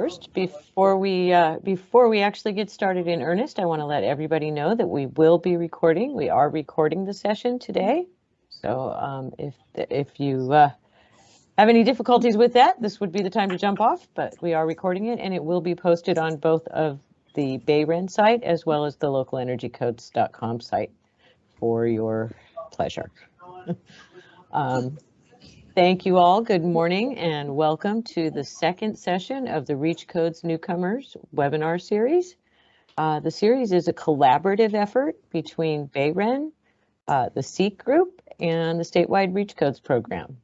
First, before we actually get started in earnest, I want to let everybody know that we will be recording. We are recording the session today. So if you have any difficulties with that, this would be the time to jump off, but we are recording it and it will be posted on both of the BayREN site as well as the localenergycodes.com site for your pleasure. Thank you all. Good morning and welcome to the second session of the Reach Codes Newcomers Webinar Series. The series is a collaborative effort between BayREN, the CEC group, and the Statewide Reach Codes program.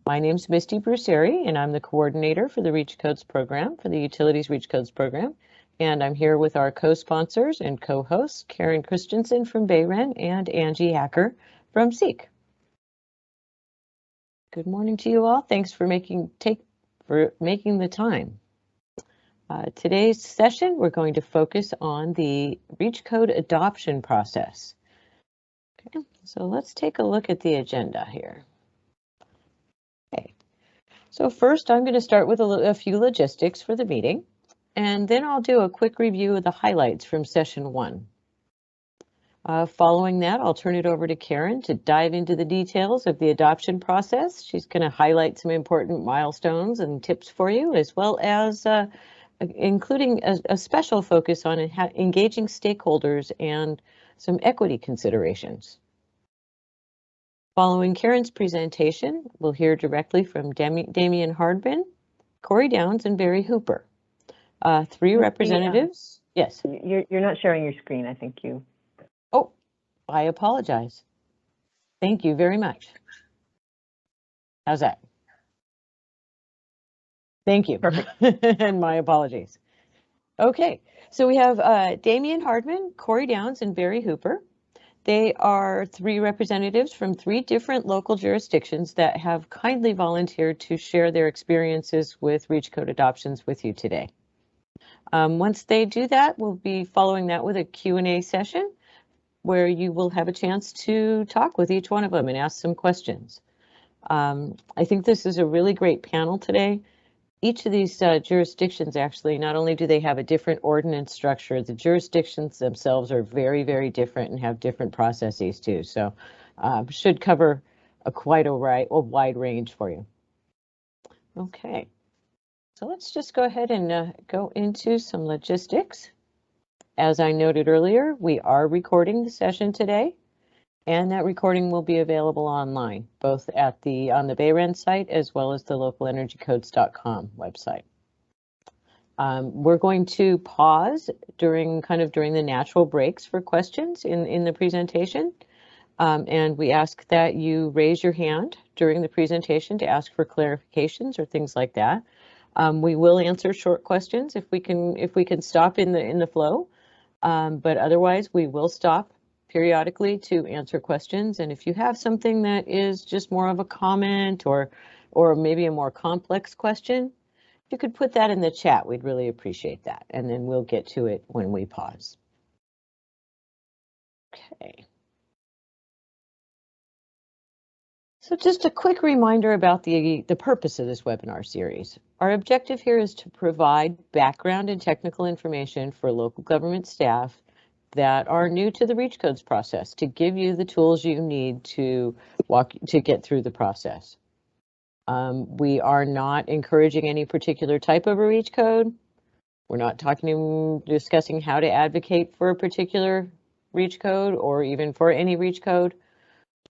My name is Misty Bruceri, and I'm the coordinator for the Reach Codes program, for the Utilities Reach Codes program. And I'm here with our co-sponsors and co-hosts, Karen Christensen from BayREN and Angie Hacker from CEC. Good morning to you all. Thanks for making the time. Today's session, we're going to focus on the Reach Code adoption process. Okay, so let's take a look at the agenda here. Okay, so first I'm going to start with a few logistics for the meeting, and then I'll do a quick review of the highlights from session 1. Following that, I'll turn it over to Karen to dive into the details of the adoption process. She's going to highlight some important milestones and tips for you, as well as including a special focus on engaging stakeholders and some equity considerations. Following Karen's presentation, we'll hear directly from Damian Hardman, Corey Downs, and Barry Hooper. 3 representatives. Yes. You're not sharing your screen, I think you. Oh, I apologize. Thank you very much. How's that? Thank you. Perfect. And my apologies. Okay, so we have Damian Hardman, Corey Downs, and Barry Hooper. They are 3 representatives from 3 different local jurisdictions that have kindly volunteered to share their experiences with Reach Code adoptions with you today. Once they do that, we'll be following that with a Q&A session where you will have a chance to talk with each one of them and ask some questions. I think this is a really great panel today. Each of these jurisdictions, actually, not only do they have a different ordinance structure, the jurisdictions themselves are very, very different and have different processes too. So should cover quite a wide range for you. Okay, so let's just go ahead and go into some logistics. As I noted earlier, we are recording the session today, and that recording will be available online, both at on the BayREN site as well as the localenergycodes.com website. We're going to pause during the natural breaks for questions in the presentation, and we ask that you raise your hand during the presentation to ask for clarifications or things like that. We will answer short questions if we can stop in the flow. But otherwise, we will stop periodically to answer questions. And if you have something that is just more of a comment or maybe a more complex question, you could put that in the chat. We'd really appreciate that. And then we'll get to it when we pause. Okay. So just a quick reminder about the purpose of this webinar series. Our objective here is to provide background and technical information for local government staff that are new to the Reach Codes process, to give you the tools you need to get through the process. We are not encouraging any particular type of a Reach Code. We're not discussing how to advocate for a particular Reach Code or even for any Reach Code.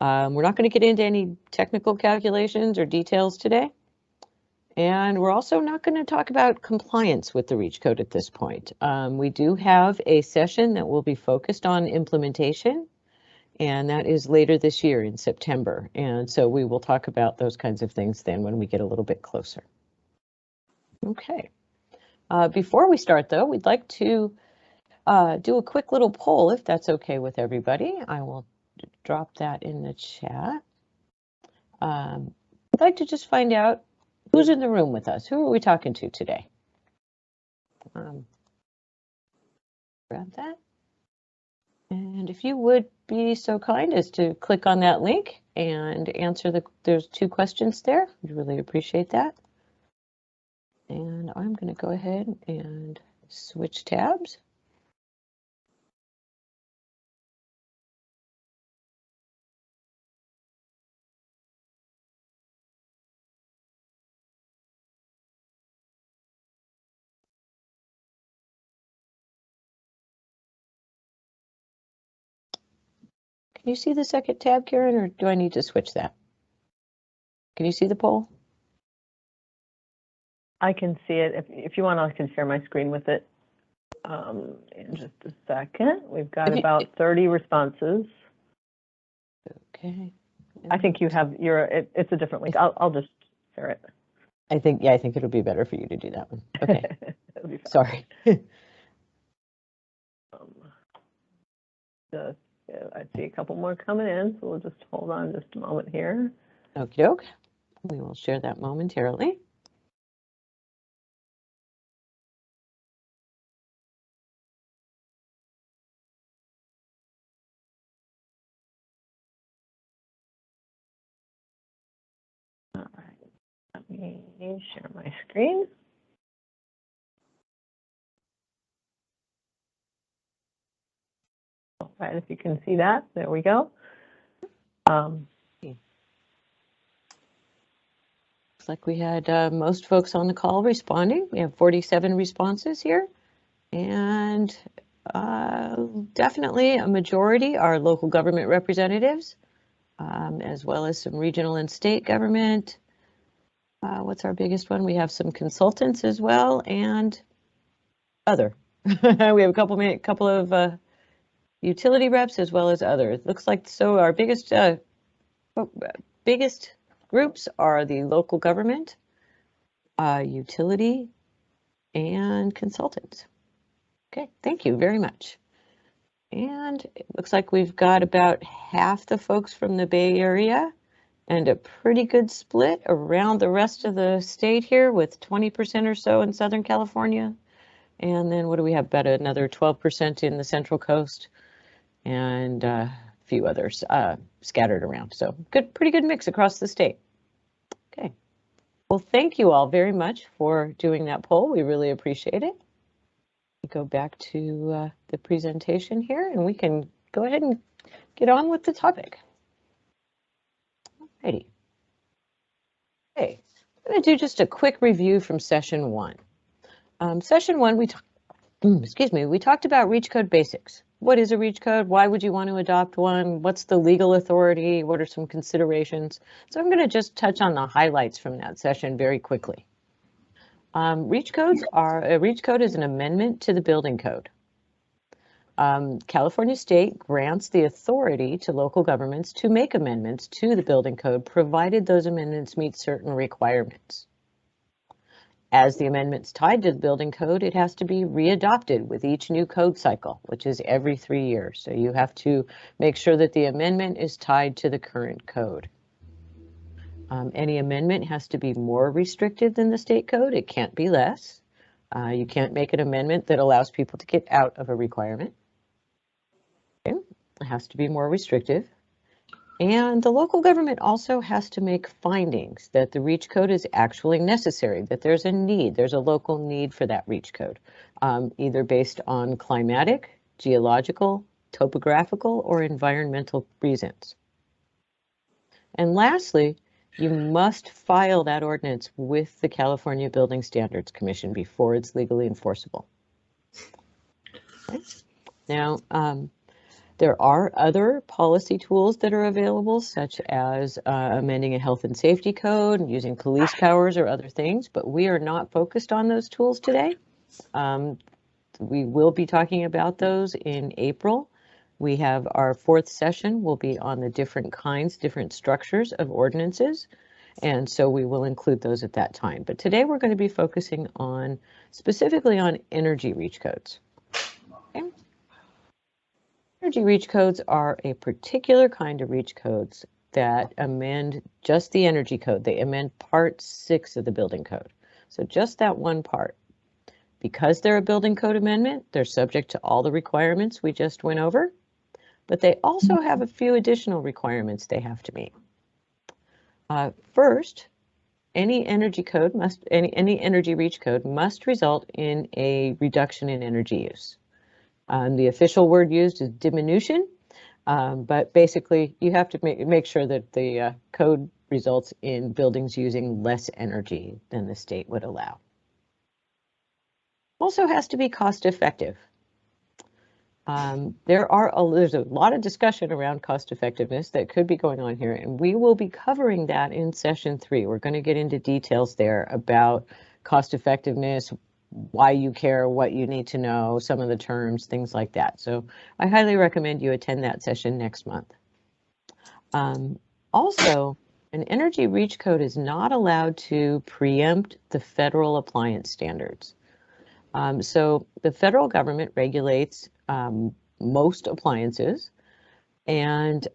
We're not going to get into any technical calculations or details today. And we're also not going to talk about compliance with the Reach Code at this point. We do have a session that will be focused on implementation, and that is later this year in September. And so we will talk about those kinds of things then when we get a little bit closer. Okay. Before we start, though, we'd like to do a quick little poll, if that's okay with everybody. I will drop that in the chat. I'd like to just find out who's in the room with us. Who are we talking to today? Grab that. And if you would be so kind as to click on that link and answer there's 2 questions there. We'd really appreciate that. And I'm going to go ahead and switch tabs. Can you see the second tab, Karen, or do I need to switch that? Can you see the poll? I can see it. If you want, I can share my screen with it in just a second. We've got about 30 responses. Okay. I think you have it's a different link. I'll just share it. I think it'll be better for you to do that one. Okay. Sorry. I see a couple more coming in, so we'll just hold on just a moment here. Okie doke. We will share that momentarily. All right, let me share my screen. All right, if you can see that, there we go. Looks like we had most folks on the call responding. We have 47 responses here, and definitely a majority are local government representatives, as well as some regional and state government. What's our biggest one? We have some consultants as well, and other. We have a couple of utility reps as well as others. Looks like so our biggest groups are the local government, utility, and consultants. Okay, thank you very much. And it looks like we've got about half the folks from the Bay Area and a pretty good split around the rest of the state here, with 20% or so in Southern California. And then what do we have? About another 12% in the Central Coast, and a few others scattered around. So pretty good mix across the state. Okay. Well, thank you all very much for doing that poll. We really appreciate it. We go back to the presentation here, and we can go ahead and get on with the topic. Alrighty. Okay, I'm going to do just a quick review from session one. Session one, we talked about reach code basics. What is a reach code? Why would you want to adopt one? What the legal authority? What are some considerations? So I'm going to just touch on the highlights from that session very quickly. A reach code is an amendment to the building code. California State grants the authority to local governments to make amendments to the building code, provided those amendments meet certain requirements. As the amendment's tied to the building code, it has to be readopted with each new code cycle, which is every 3 years. So you have to make sure that the amendment is tied to the current code. Any amendment has to be more restrictive than the state code. It can't be less. You can't make an amendment that allows people to get out of a requirement. Okay. It has to be more restrictive. And the local government also has to make findings that the reach code is actually necessary, that there's a local need for that reach code, either based on climatic, geological, topographical, or environmental reasons. And lastly, you must file that ordinance with the California Building Standards Commission before it's legally enforceable. Okay. Now, there are other policy tools that are available, such as amending a health and safety code and using police powers or other things, but we are not focused on those tools today. We will be talking about those in April. We have our 4th session will be on the different structures of ordinances, and so we will include those at that time. But today we're going to be focusing specifically on energy reach codes. Okay. Energy reach codes are a particular kind of reach codes that amend just the energy code. They amend Part 6 of the building code. So just that one part. Because they're a building code amendment, they're subject to all the requirements we just went over, but they also have a few additional requirements they have to meet. First, any energy reach code must result in a reduction in energy use. The official word used is diminution, but basically you have to make sure that the code results in buildings using less energy than the state would allow. Also has to be cost effective. There's a lot of discussion around cost effectiveness that could be going on here, and we will be covering that in session 3. We're going to get into details there about cost effectiveness, why you care, what you need to know, some of the terms, things like that. So I highly recommend you attend that session next month. Also, an energy reach code is not allowed to preempt the federal appliance standards. So the federal government regulates most appliances, and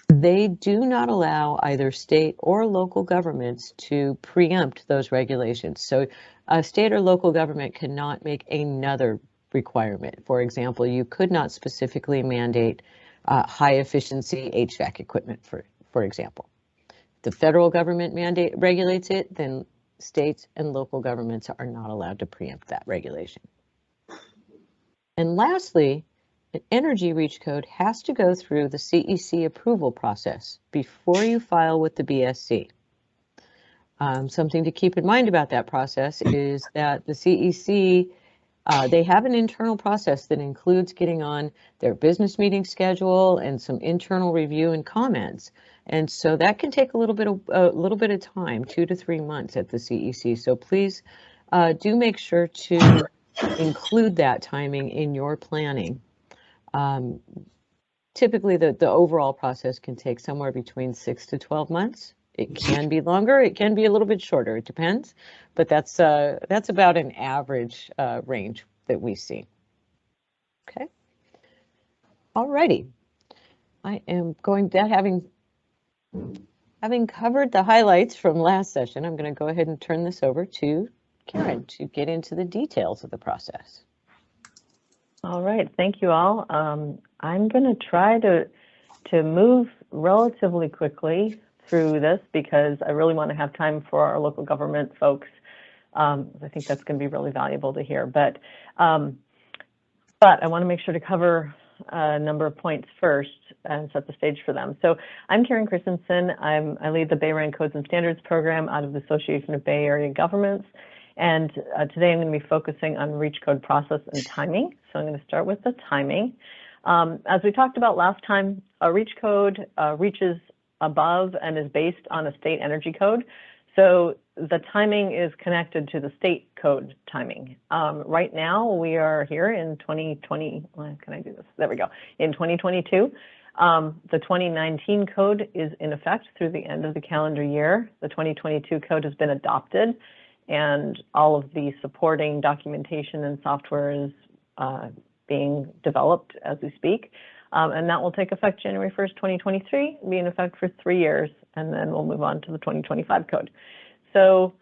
they do not allow either state or local governments to preempt those regulations. So a state or local government cannot make another requirement. For example, you could not specifically mandate high efficiency HVAC equipment, for example. If the federal government regulates it, then states and local governments are not allowed to preempt that regulation. And lastly, an energy reach code has to go through the CEC approval process before you file with the BSC. Something to keep in mind about that process is that the CEC, they have an internal process that includes getting on their business meeting schedule and some internal review and comments. And so that can take a little bit of time, 2 to 3 months at the CEC. So please do make sure to include that timing in your planning. Typically, the overall process can take somewhere between 6 to 12 months. It can be longer, it can be a little bit shorter, it depends, but that's about an average range that we see. Okay. Alrighty. I am going to, having covered the highlights from last session, I'm going to go ahead and turn this over to Karen to get into the details of the process. All right, thank you all. I'm going to try to move relatively quickly through this because I really want to have time for our local government folks. I think that's going to be really valuable to hear. But I want to make sure to cover a number of points first and set the stage for them. So I'm Karen Christensen. I lead the BayREN Codes and Standards program out of the Association of Bay Area Governments. And today I'm going to be focusing on reach code process and timing. So I'm going to start with the timing. As we talked about last time, a reach code reaches above and is based on a state energy code. So the timing is connected to the state code timing. Right now we are here in 2020, well, can I do this? There we go. In 2022, the 2019 code is in effect through the end of the calendar year. The 2022 code has been adopted and all of the supporting documentation and software is being developed as we speak. And that will take effect January 1st, 2023, be in effect for 3 years, and then we'll move on to the 2025 code. So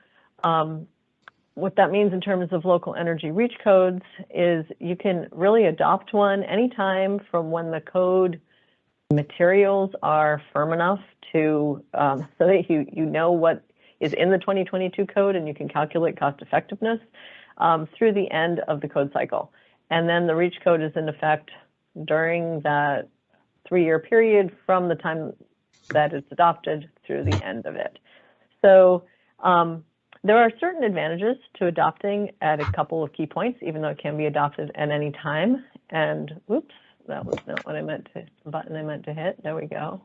what that means in terms of local energy reach codes is you can really adopt one anytime from when the code materials are firm enough to, so that you know what is in the 2022 code and you can calculate cost effectiveness through the end of the code cycle. And then the reach code is in effect during that 3-year period from the time that it's adopted through the end of it. So there are certain advantages to adopting at a couple of key points, even though it can be adopted at any time. And whoops, that was not what I meant to, the button I meant to hit. There we go.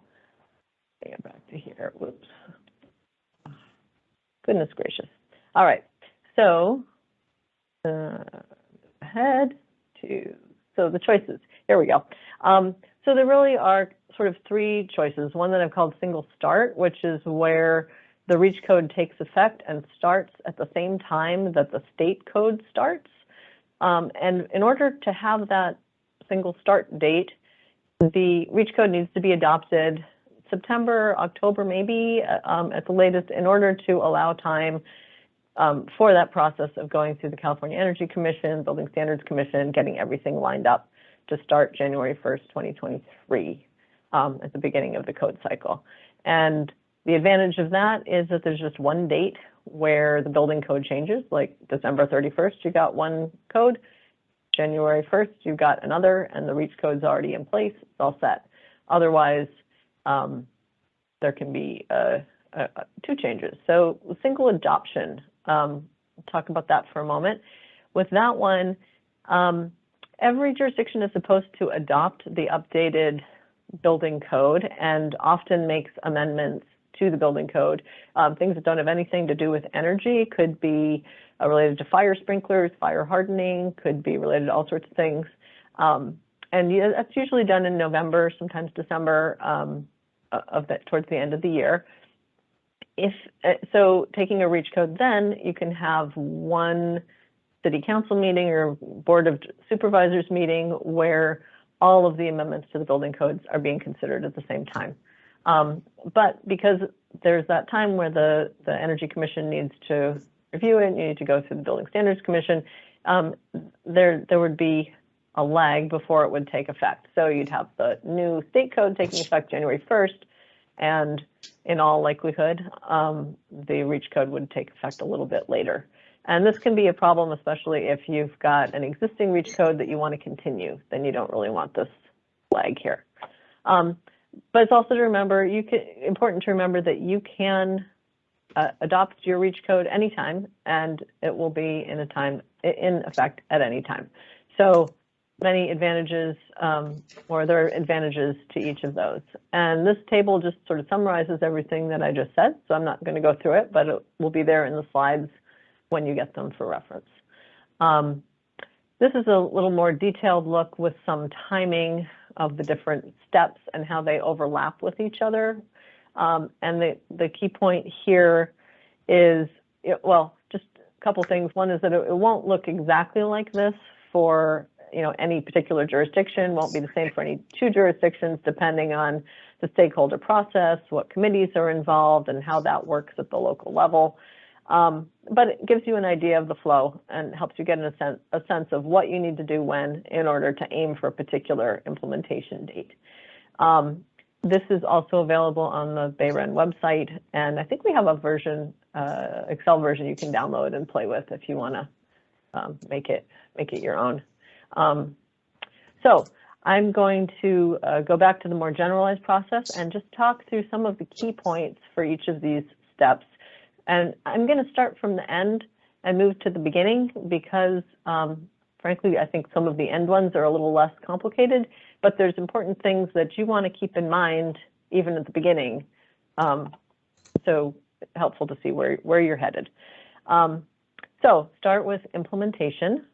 Get back to here. Whoops. Goodness gracious. All right. So ahead to, so the choices. Here we go. So there really are sort of 3 choices. One that I've called single start, which is where the reach code takes effect and starts at the same time that the state code starts. And in order to have that single start date, the reach code needs to be adopted September, October, maybe at the latest, in order to allow time for that process of going through the California Energy Commission, Building Standards Commission, getting everything lined up to start January 1st, 2023 at the beginning of the code cycle. And The advantage of that is that there's just one date where the building code changes, like December 31st, you got one code, January 1st, you've got another, and the REACH code's already in place, it's all set. Otherwise, there can be two changes. So single adoption, talk about that for a moment. With that one, every jurisdiction is supposed to adopt the updated building code and often makes amendments to the building code. Things that don't have anything to do with energy could be related to fire sprinklers, fire hardening, could be related to all sorts of things. And that's usually done in November, sometimes December, towards the end of the year. So taking a REACH code, then you can have one city council meeting or board of supervisors meeting where all of the amendments to the building codes are being considered at the same time. But because there's that time where the Energy Commission needs to review it, you need to go through the Building Standards Commission, there would be a lag before it would take effect. So you'd have the new state code taking effect January 1st, and in all likelihood, the REACH code would take effect a little bit later. And this can be a problem, especially if you've got an existing REACH code that you want to continue, then you don't really want this lag here. But it's also to remember, important to remember that you can adopt your REACH code anytime, and it will be in effect at any time. So many advantages, or there are advantages to each of those. And this table just sort of summarizes everything that I just said, so I'm not going to go through it, but it will be there in the slides when you get them for reference. This is a little more detailed look with some timing of the different steps and how they overlap with each other. And the key point here is, well, just a couple things. One is that it won't look exactly like this for any particular jurisdiction, won't be the same for any two jurisdictions, depending on the stakeholder process, what committees are involved, and how that works at the local level. But it gives you an idea of the flow and helps you get a sense of what you need to do when in order to aim for a particular implementation date. This is also available on the BayREN website, and I think we have a version, Excel version you can download and play with if you want to make it your own. So I'm going to go back to the more generalized process and just talk through some of the key points for each of these steps. And I'm going to start from the end and move to the beginning because, frankly, I think some of the end ones are a little less complicated, but there's important things that you want to keep in mind even at the beginning. So helpful to see where you're headed. So start with implementation.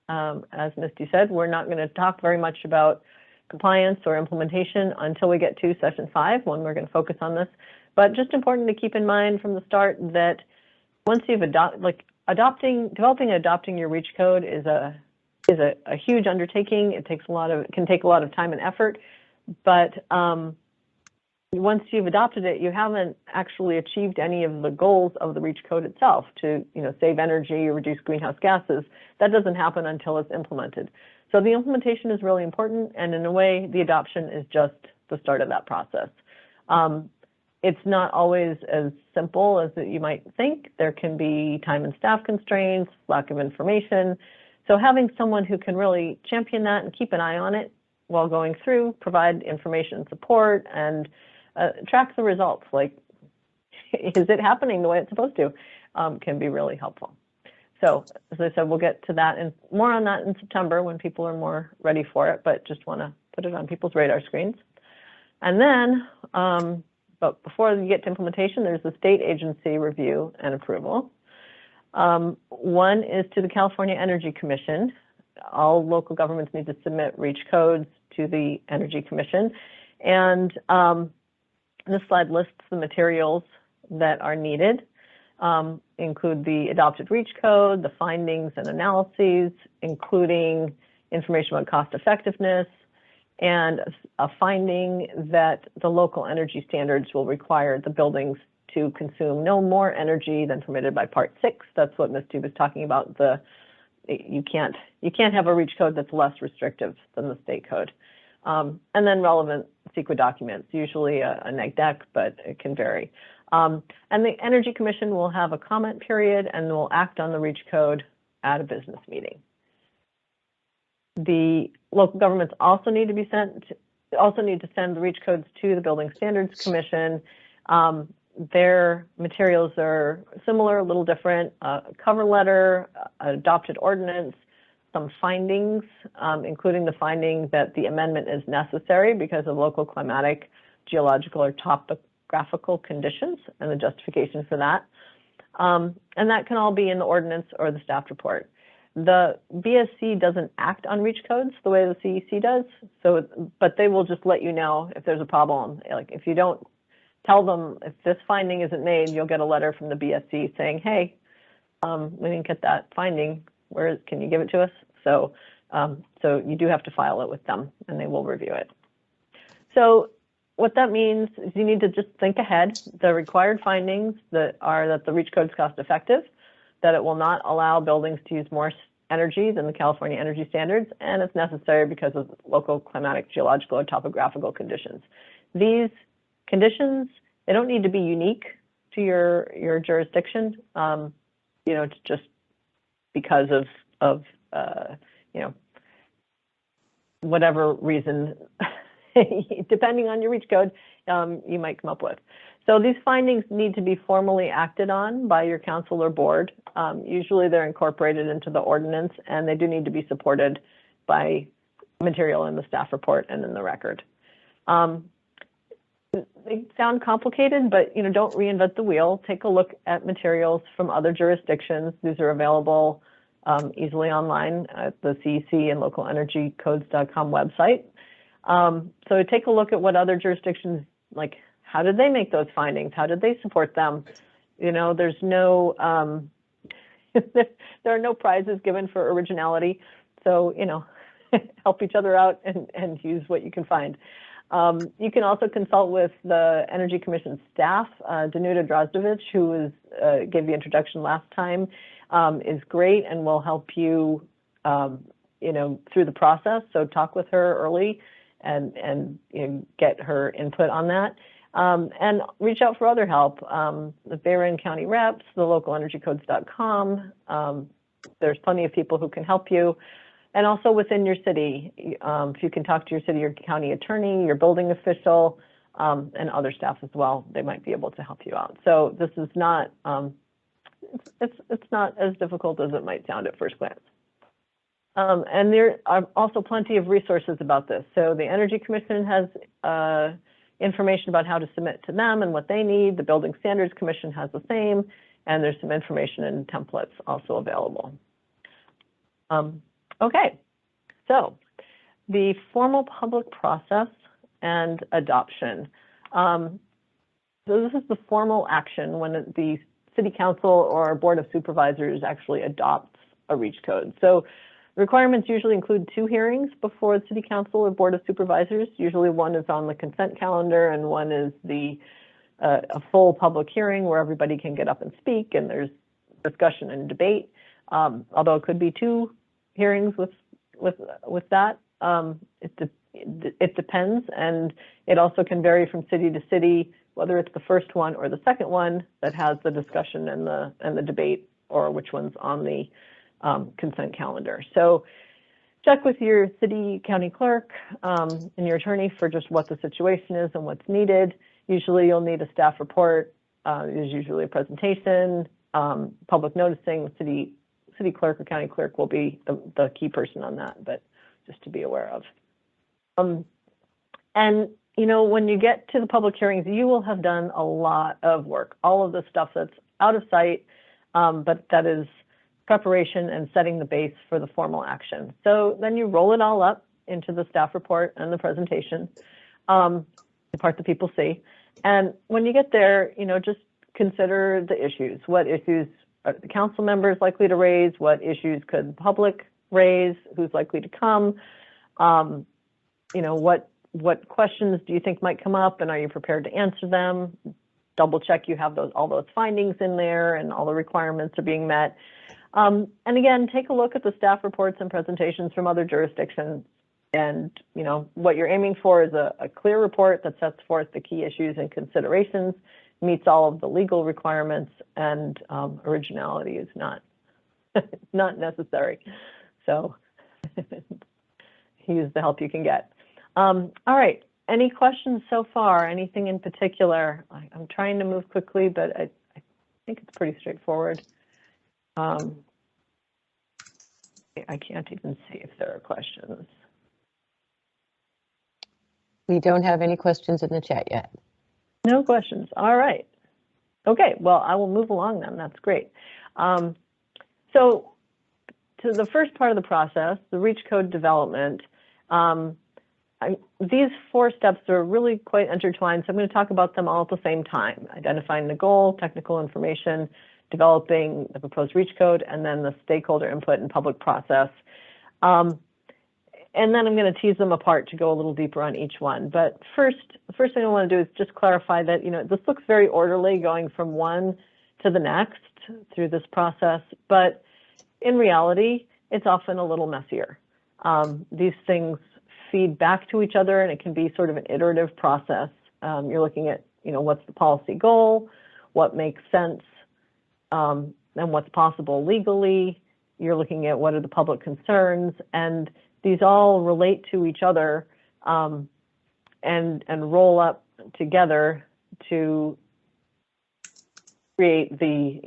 As Misty said, we're not going to talk very much about compliance or implementation until we get to session 5, when we're going to focus on this. But just important to keep in mind from the start that once you've developing and adopting your REACH code is a huge undertaking. It can take a lot of time and effort, but once you've adopted it, you haven't actually achieved any of the goals of the REACH code itself to save energy or reduce greenhouse gases. That doesn't happen until it's implemented. So the implementation is really important, and in a way, the adoption is just the start of that process. It's not always as simple as you might think. There can be time and staff constraints, lack of information. So having someone who can really champion that and keep an eye on it while going through, provide information and support, and track the results, like, is it happening the way it's supposed to, can be really helpful. So as I said, we'll get to that and more on that in September when people are more ready for it, but just want to put it on people's radar screens. And then, but before we get to implementation, there's the state agency review and approval. One is to the California Energy Commission. All local governments need to submit REACH codes to the Energy Commission. And this slide lists the materials that are needed, include the adopted REACH code, the findings and analyses, including information about cost effectiveness, and a finding that the local energy standards will require the buildings to consume no more energy than permitted by Part 6. That's what Misty was talking about. You can't have a REACH code that's less restrictive than the state code. and then relevant CEQA documents, usually a neg deck, but it can vary. And the Energy Commission will have a comment period and will act on the REACH code at a business meeting. The local governments also need to send the REACH codes to the Building Standards Commission. Their materials are similar, a little different. A cover letter, an adopted ordinance, some findings, including the finding that the amendment is necessary because of local climatic, geological, or topographical conditions, and the justification for that. And that can all be in the ordinance or the staff report. The BSC doesn't act on REACH codes the way the CEC does, but they will just let you know if there's a problem. Like if you don't tell them if this finding isn't made, you'll get a letter from the BSC saying, hey, we didn't get that finding. Can you give it to us? So you do have to file it with them and they will review it. So what that means is you need to just think ahead. The required findings that the REACH code is cost effective, that it will not allow buildings to use more energy than the California energy standards, and it's necessary because of local climatic, geological, or topographical conditions. These conditions, they don't need to be unique to your jurisdiction, just because of whatever reason, depending on your REACH code, you might come up with. So these findings need to be formally acted on by your council or board. Usually they're incorporated into the ordinance, and they do need to be supported by material in the staff report and in the record. They sound complicated, but don't reinvent the wheel. Take a look at materials from other jurisdictions. These are available easily online at the CEC and localenergycodes.com website. So take a look at what other jurisdictions, like, how did they make those findings? How did they support them? There's no, there are no prizes given for originality. So, help each other out and use what you can find. You can also consult with the Energy Commission staff. Danuta Drozdovich, who gave the introduction last time, is great and will help you, through the process. So talk with her early and get her input on that. And reach out for other help. The BayREN County reps, the localenergycodes.com. There's plenty of people who can help you. And also within your city, if you can talk to your city or county attorney, your building official, and other staff as well, they might be able to help you out. So this is not, it's not as difficult as it might sound at first glance. And there are also plenty of resources about this. So the Energy Commission has information about how to submit to them and what they need. The Building Standards Commission has the same, and there's some information and templates also available. Okay, so the formal public process and adoption. So this is the formal action when the City Council or Board of Supervisors actually adopts a REACH code. So requirements usually include 2 hearings before the City Council or Board of Supervisors. Usually one is on the consent calendar and one is a full public hearing where everybody can get up and speak and there's discussion and debate. Although it could be 2 hearings with that. It depends, and it also can vary from city to city, whether it's the first one or the second one that has the discussion and the debate, or which one's on the consent calendar. So check with your city, county clerk, and your attorney for just what the situation is and what's needed. Usually you'll need a staff report. There's usually a presentation, public noticing. City clerk or county clerk will be the key person on that, but just to be aware of. And when you get to the public hearings, you will have done a lot of work, all of the stuff that's out of sight, but that is preparation and setting the base for the formal action. So then you roll it all up into the staff report and the presentation, the part that people see. And when you get there, just consider the issues. What issues are the council members likely to raise? What issues could the public raise? Who's likely to come? What questions do you think might come up, and are you prepared to answer them? Double check you have all those findings in there and all the requirements are being met. And again, take a look at the staff reports and presentations from other jurisdictions. And what you're aiming for is a clear report that sets forth the key issues and considerations, meets all of the legal requirements, and originality is not necessary. So use the help you can get. All right, any questions so far? Anything in particular? I'm trying to move quickly, but I think it's pretty straightforward. I can't even see if there are questions. We don't have any questions in the chat yet. No questions. All right. Okay, well, I will move along then. That's great. So to the first part of the process, the reach code development, these 4 steps are really quite intertwined, so I'm going to talk about them all at the same time: identifying the goal, technical information, developing the proposed reach code, and then the stakeholder input and public process. And then I'm going to tease them apart to go a little deeper on each one. But the first thing I want to do is just clarify that, this looks very orderly going from one to the next through this process, but in reality, it's often a little messier. These things feed back to each other, and it can be sort of an iterative process. You're looking at, what's the policy goal, what makes sense, and what's possible legally. You're looking at what are the public concerns, and these all relate to each other and roll up together to create the,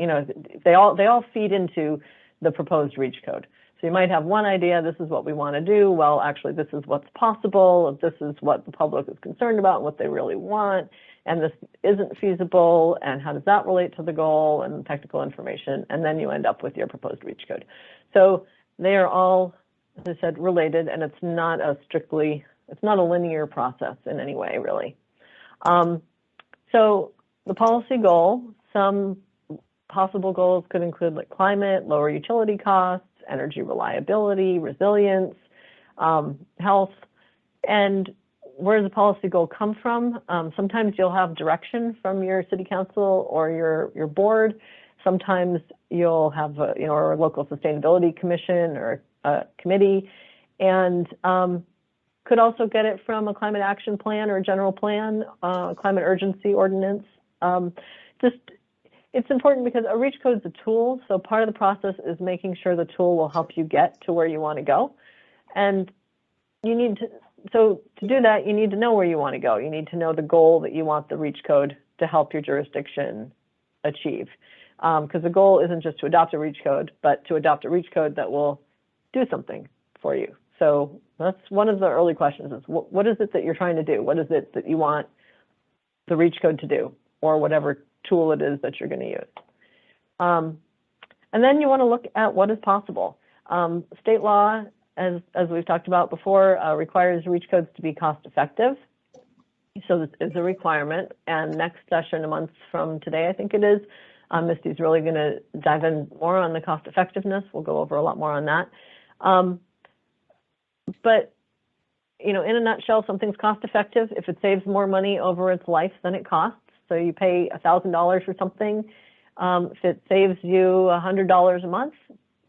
they all feed into the proposed reach code. So you might have one idea, this is what we want to do. Well, actually, this is what's possible. This is what the public is concerned about and what they really want. And this isn't feasible. And how does that relate to the goal and technical information? And then you end up with your proposed reach code. So they are all, as I said, related, and it's not a linear process in any way, really. So the policy goal, some possible goals could include like climate, lower utility costs, energy reliability, resilience, health. And where does the policy goal come from? Sometimes you'll have direction from your city council or your board. Sometimes you'll have a local sustainability commission or a committee, and could also get it from a climate action plan or a general plan, climate urgency ordinance. It's important because a reach code is a tool, so part of the process is making sure the tool will help you get to where you want to go. And so to do that, you need to know where you want to go. You need to know the goal that you want the reach code to help your jurisdiction achieve. Because the goal isn't just to adopt a reach code, but to adopt a reach code that will do something for you. So that's one of the early questions is what is it that you're trying to do? What is it that you want the reach code to do, or whatever tool it is that you're going to use? And then you want to look at what is possible. State law, as we've talked about before, requires reach codes to be cost effective. So this is a requirement, and next session, a month from today, I think it is, Misty's really going to dive in more on the cost effectiveness. We'll go over a lot more on that. But, in a nutshell, something's cost effective if it saves more money over its life than it costs. So you pay $1,000 for something. If it saves you $100 a month,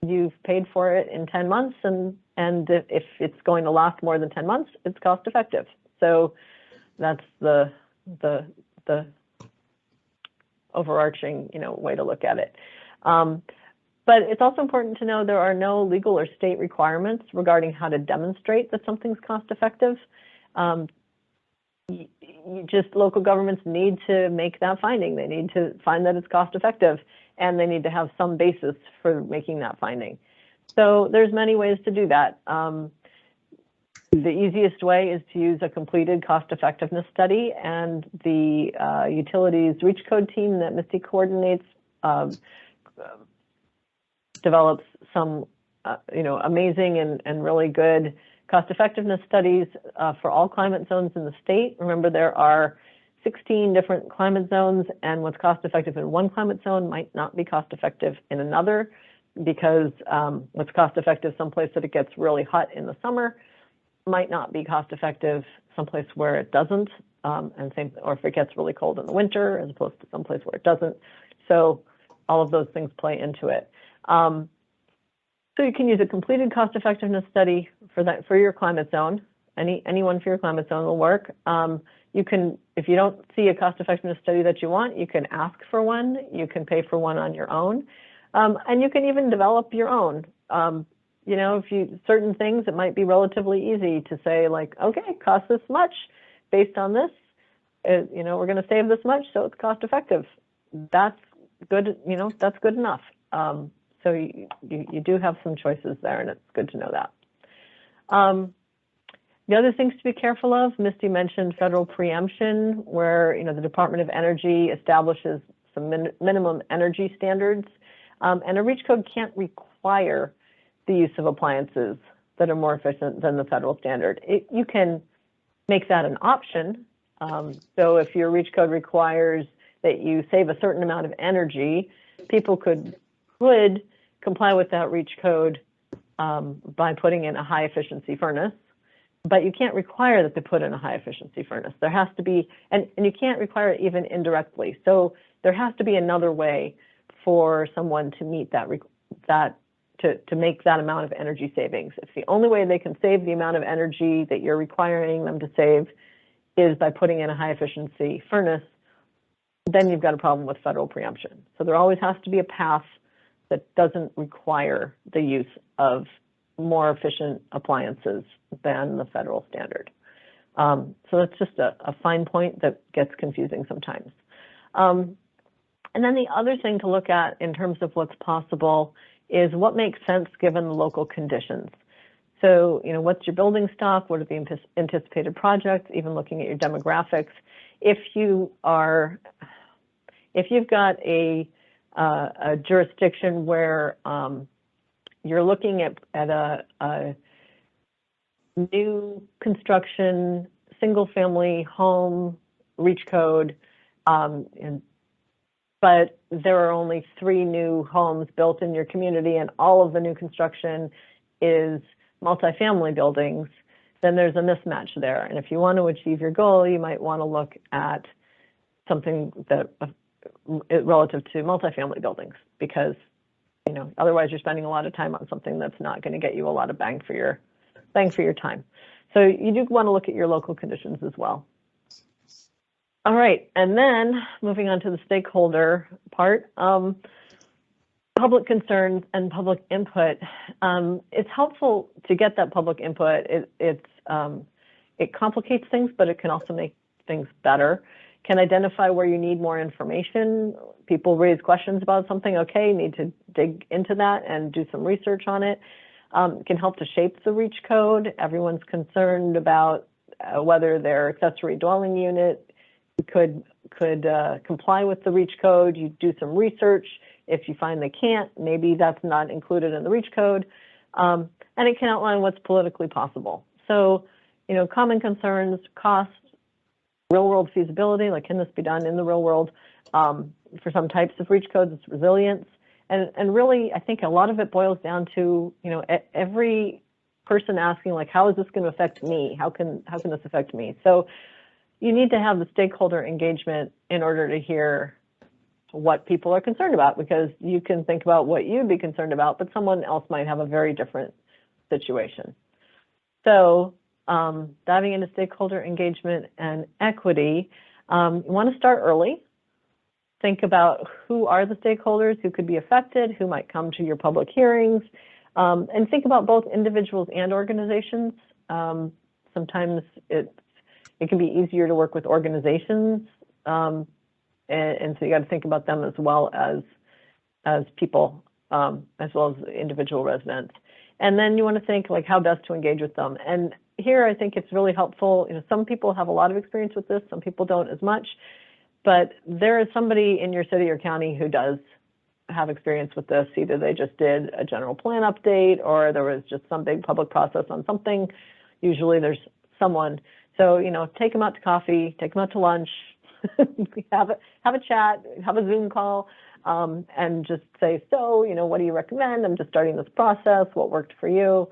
you've paid for it in 10 months. And if it's going to last more than 10 months, it's cost effective. So that's the overarching, way to look at it. But it's also important to know there are no legal or state requirements regarding how to demonstrate that something's cost effective. Local governments need to make that finding. They need to find that it's cost effective, and they need to have some basis for making that finding. So there's many ways to do that. The easiest way is to use a completed cost effectiveness study, and the utilities reach code team that Misty coordinates develops some amazing and really good cost effectiveness studies for all climate zones in the state. Remember, there are 16 different climate zones, and what's cost effective in one climate zone might not be cost effective in another, because what's cost effective someplace that it gets really hot in the summer might not be cost effective someplace where it doesn't, or if it gets really cold in the winter as opposed to someplace where it doesn't. So all of those things play into it. So you can use a completed cost effectiveness study for your climate zone. Anyone for your climate zone will work. You can, if you don't see a cost effectiveness study that you want, you can ask for one. You can pay for one on your own, and you can even develop your own. You know, if you certain things, it might be relatively easy to say like, okay, cost this much, based on this. You know, we're going to save this much, so it's cost effective. That's good. You know, that's good enough. So you do have some choices there, and it's good to know that. The other things to be careful of, Misty mentioned federal preemption, where, you know, the Department of Energy establishes some minimum energy standards, and a REACH code can't require the use of appliances that are more efficient than the federal standard. You can make that an option. So if your REACH code requires that you save a certain amount of energy, people could comply with that REACH code by putting in a high efficiency furnace. But you can't require that they put in a high efficiency furnace. There has to be, and you can't require it even indirectly. So there has to be another way for someone to meet to make that amount of energy savings. If the only way they can save the amount of energy that you're requiring them to save is by putting in a high efficiency furnace, then you've got a problem with federal preemption. So there always has to be a path that doesn't require the use of more efficient appliances than the federal standard. So that's just a fine point that gets confusing sometimes. And then the other thing to look at in terms of what's possible is what makes sense given the local conditions. So, you know, what's your building stock? What are the anticipated projects? Even looking at your demographics. If you've got a jurisdiction where you're looking at a new construction, single-family home REACH code, but there are only 3 new homes built in your community and all of the new construction is multifamily buildings, then there's a mismatch there. And if you want to achieve your goal, you might want to look at something that relative to multifamily buildings, because, you know, otherwise you're spending a lot of time on something that's not going to get you a lot of bang for your time. So you do want to look at your local conditions as well. All right, and then moving on to the stakeholder part, public concerns and public input. It's helpful to get that public input. It complicates things, but it can also make things better. Can identify where you need more information. People raise questions about something, okay, you need to dig into that and do some research on it. It can help to shape the REACH code. Everyone's concerned about whether their accessory dwelling unit could comply with the REACH code. You do some research. If you find they can't, maybe that's not included in the REACH code. And it can outline what's politically possible. So, you know, common concerns, costs, real world feasibility, like can this be done in the real world? For some types of REACH codes, it's resilience. And really, I think a lot of it boils down to, you know, every person asking, like, how is this going to affect me? How can this affect me? So you need to have the stakeholder engagement in order to hear what people are concerned about, because you can think about what you'd be concerned about, but someone else might have a very different situation. So diving into stakeholder engagement and equity, you want to start early. Think about who are the stakeholders who could be affected, who might come to your public hearings, and think about both individuals and organizations. Sometimes it can be easier to work with organizations, and so you got to think about them as well as people, as well as individual residents. And then you want to think like how best to engage with them. And here I think it's really helpful. You know, some people have a lot of experience with this, some people don't as much, but there is somebody in your city or county who does have experience with this. Either they just did a general plan update, or there was just some big public process on something. Usually there's someone. So, you know, take them out to coffee, take them out to lunch, have a chat, have a Zoom call, and just say, so, you know, what do you recommend? I'm just starting this process. What worked for you?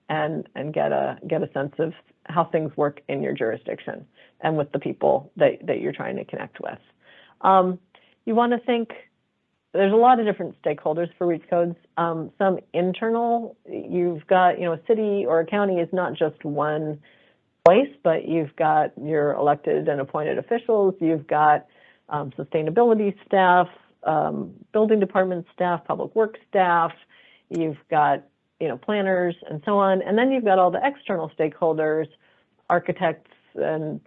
And get a sense of how things work in your jurisdiction and with the people that you're trying to connect with. You want to think there's a lot of different stakeholders for reach codes. Some internal, you've got, a city or a county is not just one place, but you've got your elected and appointed officials, you've got sustainability staff, building department staff, public works staff, you've got, planners and so on. And then you've got all the external stakeholders, architects and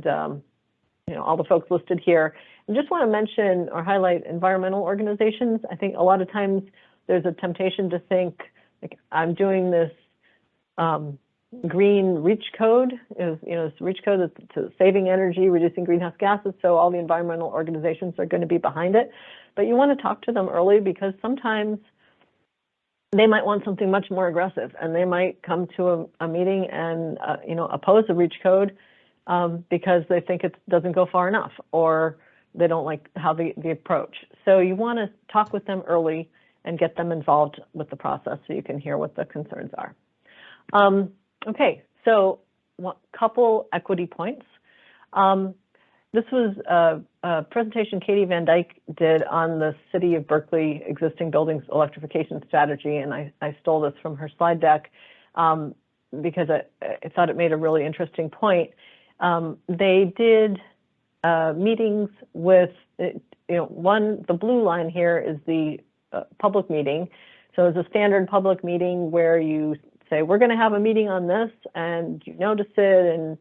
all the folks listed here. I just want to mention or highlight environmental organizations. I think a lot of times there's a temptation to think, like, I'm doing this green reach code, this reach code to saving energy, reducing greenhouse gases, so all the environmental organizations are going to be behind it. But you want to talk to them early, because sometimes they might want something much more aggressive, and they might come to a meeting and oppose a reach code because they think it doesn't go far enough, or they don't like how the approach. So you want to talk with them early and get them involved with the process so you can hear what the concerns are. Okay, so a couple equity points. This was a presentation Katie Van Dyke did on the City of Berkeley existing buildings electrification strategy, and I stole this from her slide deck because I thought it made a really interesting point. They did meetings with, the blue line here is the public meeting. So it's a standard public meeting where you say, we're going to have a meeting on this, and you notice it, and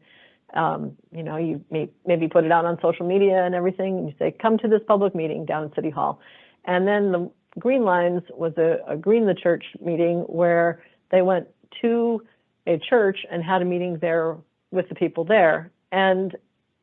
you maybe put it out on social media and everything, and you say, come to this public meeting down at City Hall. And then the green lines was a Green the Church meeting where they went to a church and had a meeting there with the people there and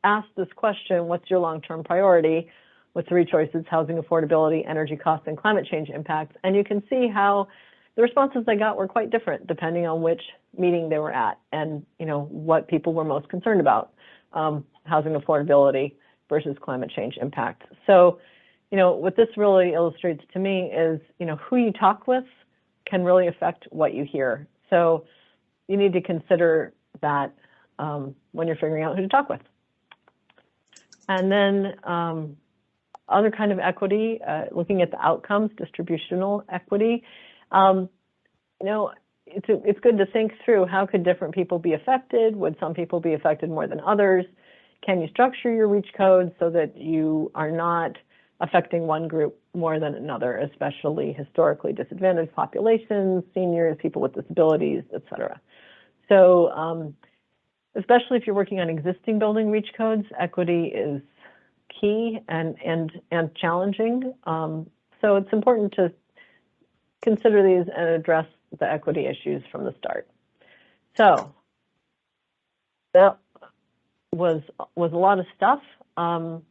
asked this question: what's your long-term priority? With three choices: housing affordability, energy costs, and climate change impacts. And you can see how the responses they got were quite different depending on which meeting they were at and what people were most concerned about, housing affordability versus climate change impact. So what this really illustrates to me is who you talk with can really affect what you hear. So you need to consider that when you're figuring out who to talk with. And then other kind of equity, looking at the outcomes, distributional equity. It's good to think through, how could different people be affected? Would some people be affected more than others? Can you structure your reach code so that you are not affecting one group more than another, especially historically disadvantaged populations, seniors, people with disabilities, et cetera? So especially if you're working on existing building reach codes, equity is key and challenging. So it's important to consider these and address the equity issues from the start. So that was a lot of stuff. I'm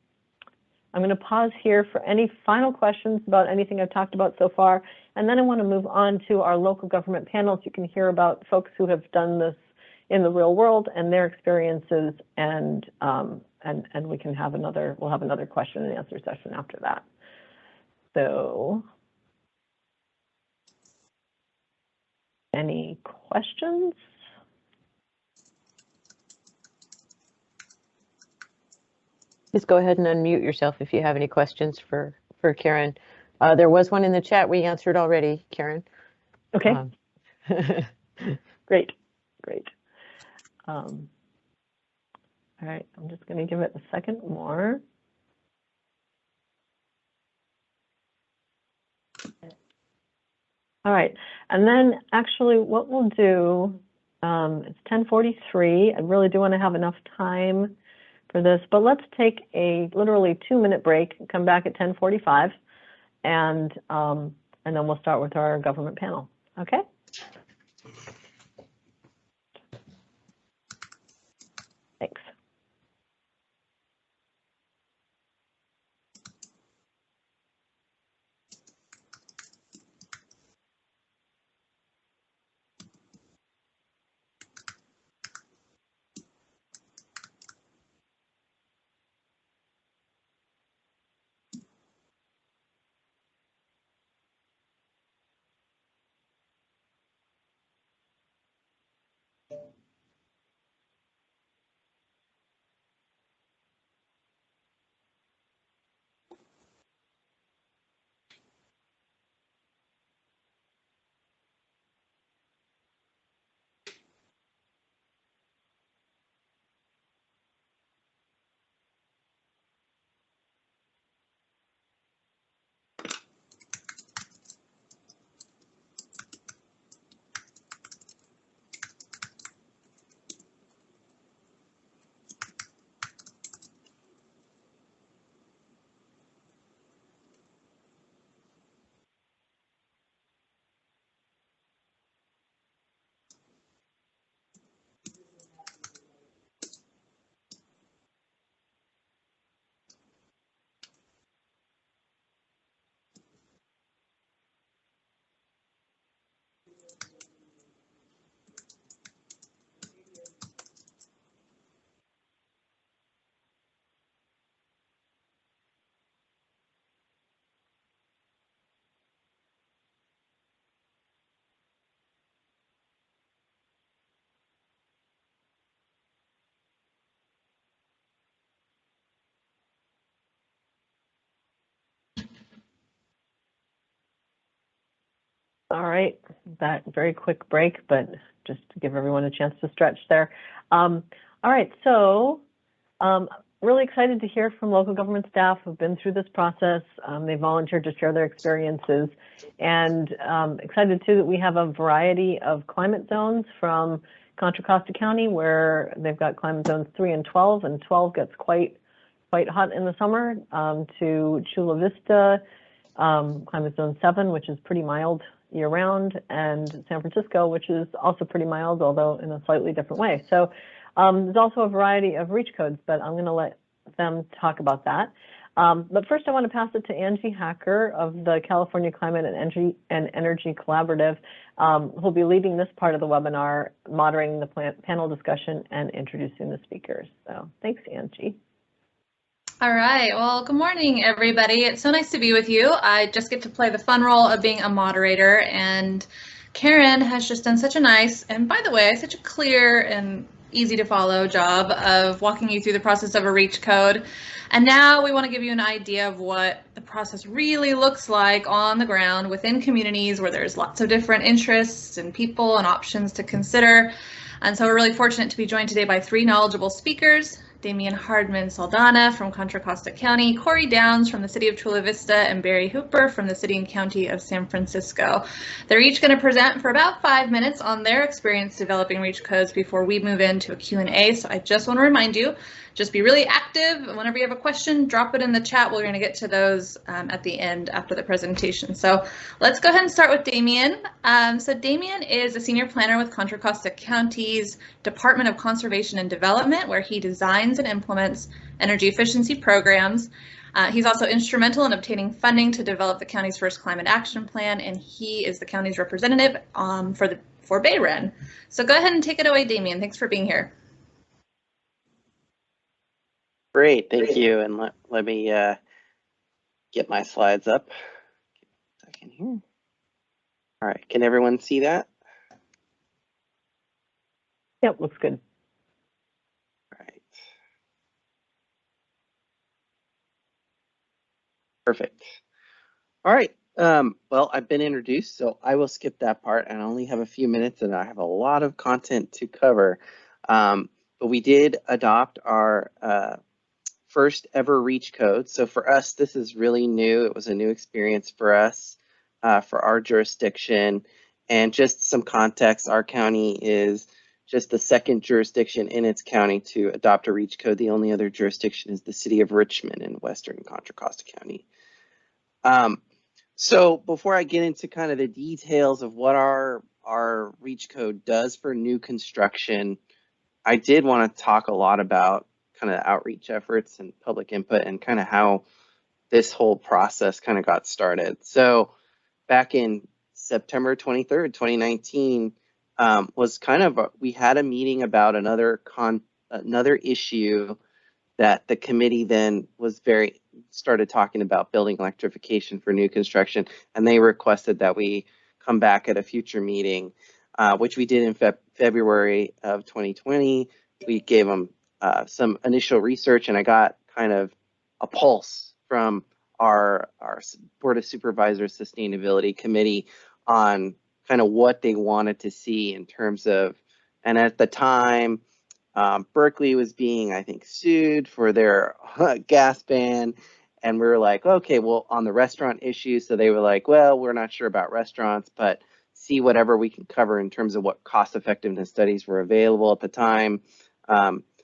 going to pause here for any final questions about anything I've talked about so far, and then I want to move on to our local government panels. You can hear about folks who have done this in the real world and their experiences, and we can have we'll have another question and answer session after that. So, any questions? Just go ahead and unmute yourself if you have any questions for Karen. There was one in the chat we answered already, Karen. Okay. Great. All right, I'm just going to give it a second more. All right, and then actually what we'll do, it's 10:43. I really do want to have enough time for this, but let's take a literally 2-minute break, come back at 10:45, and then we'll start with our government panel. Okay? Thanks. All right, that very quick break, but just to give everyone a chance to stretch there. All right, so really excited to hear from local government staff who've been through this process. They volunteered to share their experiences, and excited too that we have a variety of climate zones from Contra Costa County, where they've got climate zones 3 and 12, and 12 gets quite hot in the summer, to Chula Vista, climate zone 7, which is pretty mild year-round, and San Francisco, which is also pretty mild, although in a slightly different way. So there's also a variety of reach codes, but I'm going to let them talk about that. But first, I want to pass it to Angie Hacker of the California Climate and Energy Collaborative, who'll be leading this part of the webinar, moderating the panel discussion, and introducing the speakers. So thanks, Angie. All right, well, good morning, everybody. It's so nice to be with you. I just get to play the fun role of being a moderator, and Karen has just done such a nice, and by the way, such a clear and easy to follow job of walking you through the process of a reach code. And now we want to give you an idea of what the process really looks like on the ground within communities where there's lots of different interests and people and options to consider. And so we're really fortunate to be joined today by 3 knowledgeable speakers: Damien Hardman Saldana from Contra Costa County, Corey Downs from the city of Chula Vista, and Barry Hooper from the city and county of San Francisco. They're each going to present for about 5 minutes on their experience developing reach codes before we move into a Q&A. So I just want to remind you, just be really active. Whenever you have a question, drop it in the chat. We're going to get to those at the end after the presentation. So let's go ahead and start with Damien. So Damien is a senior planner with Contra Costa County's Department of Conservation and Development, where he designs and implements energy efficiency programs. He's also instrumental in obtaining funding to develop the county's first climate action plan, and he is the county's representative for BayREN. So go ahead and take it away, Damien. Thanks for being here. Great, thank you. And let me get my slides up. Give me a second here. All right, can everyone see that? Yep, looks good. All right. Perfect. All right. Well, I've been introduced, so I will skip that part, and I only have a few minutes, and I have a lot of content to cover. But we did adopt our first ever reach code. So for us, this is really new. It was a new experience for us, for our jurisdiction. And just some context, our county is just the second jurisdiction in its county to adopt a reach code. The only other jurisdiction is the city of Richmond in western Contra Costa County. So before I get into kind of the details of what our reach code does for new construction, I did want to talk a lot about kind of outreach efforts and public input and kind of how this whole process kind of got started. So back in September 23rd, 2019, was kind of we had a meeting about another issue that the committee then started talking about building electrification for new construction, and they requested that we come back at a future meeting, which we did in February of 2020. We gave them some initial research, and I got kind of a pulse from our Board of Supervisors Sustainability Committee on kind of what they wanted to see in terms of, and at the time, Berkeley was being, I think, sued for their gas ban, and we were like, okay, well, on the restaurant issue, so they were like, well, we're not sure about restaurants, but see whatever we can cover in terms of what cost effectiveness studies were available at the time.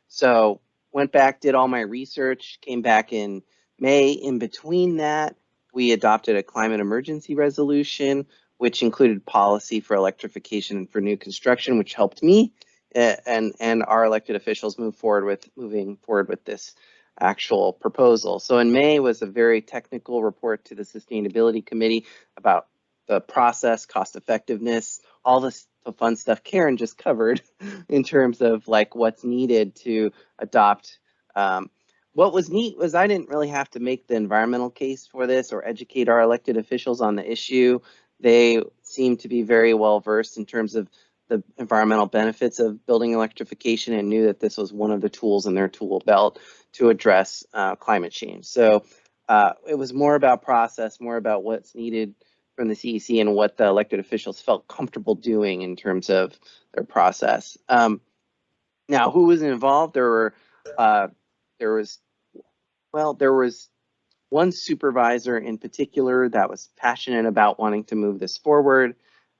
So went back, did all my research, came back in May. In between that, we adopted a climate emergency resolution, which included policy for electrification and for new construction, which helped me and our elected officials moving forward with this actual proposal. So in May was a very technical report to the Sustainability Committee about the process, cost effectiveness, all the fun stuff Karen just covered in terms of like what's needed to adopt. What was neat was I didn't really have to make the environmental case for this or educate our elected officials on the issue. They seem to be very well versed in terms of the environmental benefits of building electrification and knew that this was one of the tools in their tool belt to address climate change. So it was more about process, more about what's needed the CEC and what the elected officials felt comfortable doing in terms of their process. Now, who was involved? There was one supervisor in particular that was passionate about wanting to move this forward,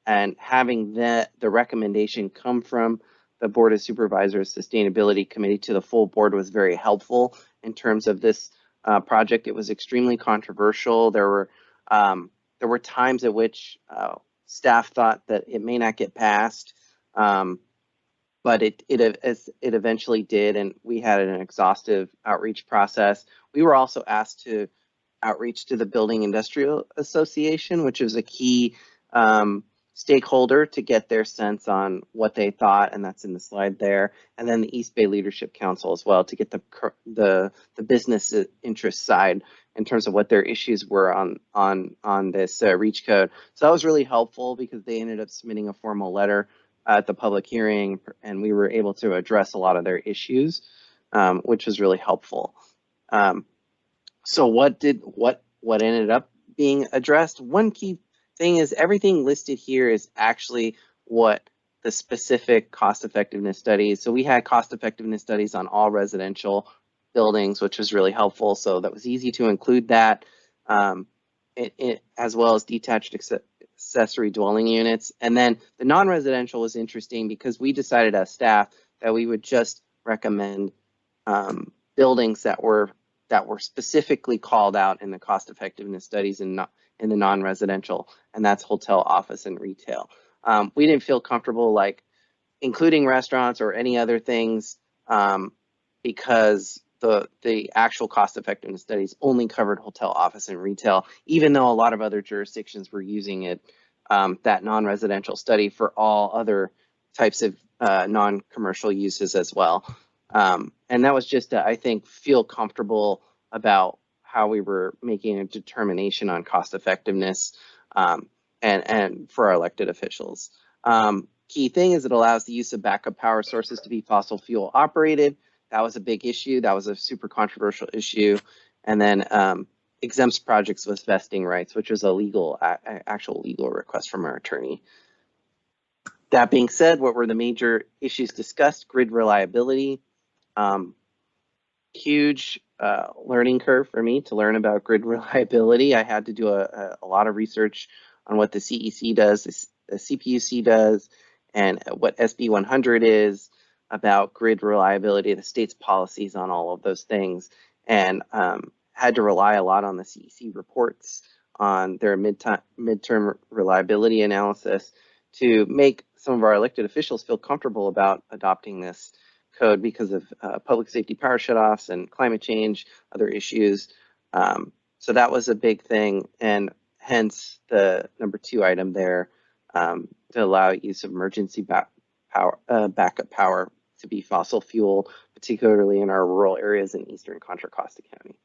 and having the recommendation come from the Board of Supervisors Sustainability Committee to the full board was very helpful in terms of this project. It was extremely controversial. There were times at which staff thought that it may not get passed, but it eventually did, and we had an exhaustive outreach process. We were also asked to outreach to the Building Industrial Association, which is a key stakeholder, to get their sense on what they thought, and that's in the slide there. And then the East Bay Leadership Council as well, to get the business interest side in terms of what their issues were on this REACH code. So that was really helpful because they ended up submitting a formal letter at the public hearing, and we were able to address a lot of their issues, which was really helpful. So what ended up being addressed? One key thing is everything listed here is actually what the specific cost effectiveness studies. So we had cost effectiveness studies on all residential buildings, which was really helpful. So that was easy to include that, as well as detached accessory dwelling units. And then the non-residential was interesting because we decided as staff that we would just recommend buildings that were specifically called out in the cost effectiveness studies and not in the non-residential, and that's hotel, office, and retail. We didn't feel comfortable like including restaurants or any other things because the actual cost effectiveness studies only covered hotel, office, and retail, even though a lot of other jurisdictions were using it, that non-residential study, for all other types of non-commercial uses as well. And that was just to, I think, feel comfortable about how we were making a determination on cost effectiveness and for our elected officials. Key thing is it allows the use of backup power sources to be fossil fuel operated. That was a big issue. That was a super controversial issue. And then exempts projects with vesting rights, which was a actual legal request from our attorney. That being said, what were the major issues discussed? Grid reliability. Huge learning curve for me to learn about grid reliability. I had to do a lot of research on what the CEC does, the CPUC does, and what SB 100 is about grid reliability, the state's policies on all of those things, and had to rely a lot on the CEC reports on their midterm reliability analysis to make some of our elected officials feel comfortable about adopting this code because of public safety power shutoffs and climate change, other issues. So that was a big thing, and hence the number 2 item there, to allow use of emergency backup power to be fossil fuel, particularly in our rural areas in eastern Contra Costa County.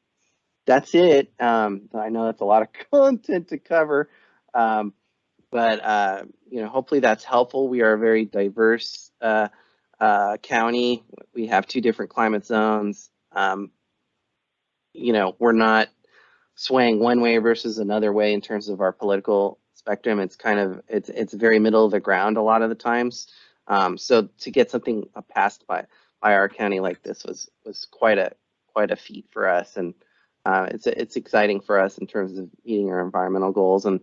That's it. I know that's a lot of content to cover, but hopefully that's helpful. We are a very diverse county. We have 2 different climate zones. We're not swaying one way versus another way in terms of our political spectrum. It's kind of, it's very middle of the ground a lot of the times. So to get something passed by our county like this was quite a feat for us, and it's exciting for us in terms of meeting our environmental goals. And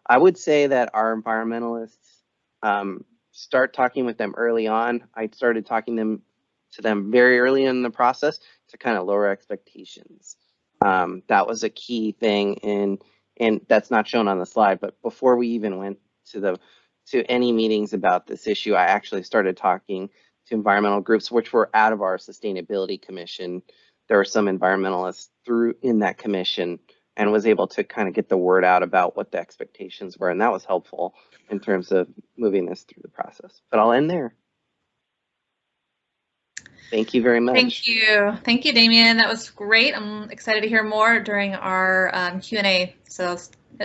I would say that our environmentalists start talking with them early on. I started talking to them very early in the process to kind of lower expectations. That was a key thing, and that's not shown on the slide, but before we even went to any meetings about this issue, I actually started talking to environmental groups, which were out of our sustainability commission. There were some environmentalists in that commission, and was able to kind of get the word out about what the expectations were. And that was helpful in terms of moving this through the process. But I'll end there. Thank you very much. Thank you. Thank you, Damien. That was great. I'm excited to hear more during our Q&A. So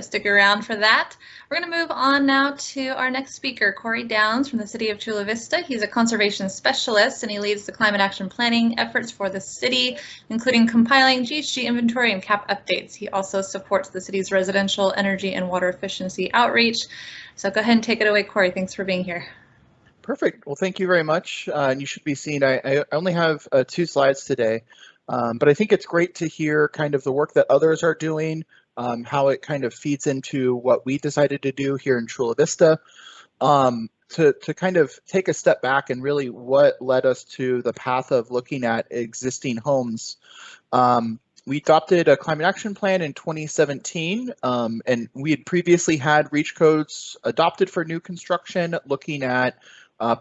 stick around for that. We're going to move on now to our next speaker, Corey Downs from the City of Chula Vista. He's a conservation specialist and he leads the climate action planning efforts for the city, including compiling GHG inventory and CAP updates. He also supports the city's residential energy and water efficiency outreach. So go ahead and take it away, Corey. Thanks for being here. Perfect. Well, thank you very much. And you should be seeing, I only have 2 slides today, but I think it's great to hear kind of the work that others are doing, how it kind of feeds into what we decided to do here in Chula Vista, to kind of take a step back and really what led us to the path of looking at existing homes. We adopted a climate action plan in 2017, and we had previously had REACH codes adopted for new construction, looking at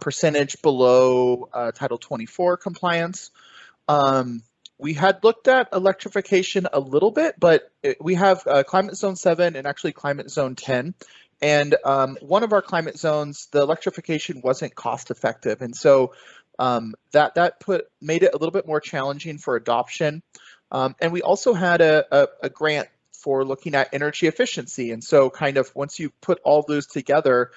percentage below Title 24 compliance. We had looked at electrification a little bit, but we have Climate Zone 7 and actually Climate Zone 10. And one of our climate zones, the electrification wasn't cost effective. And so that made it a little bit more challenging for adoption. And we also had a grant for looking at energy efficiency. And so kind of once you put all those together,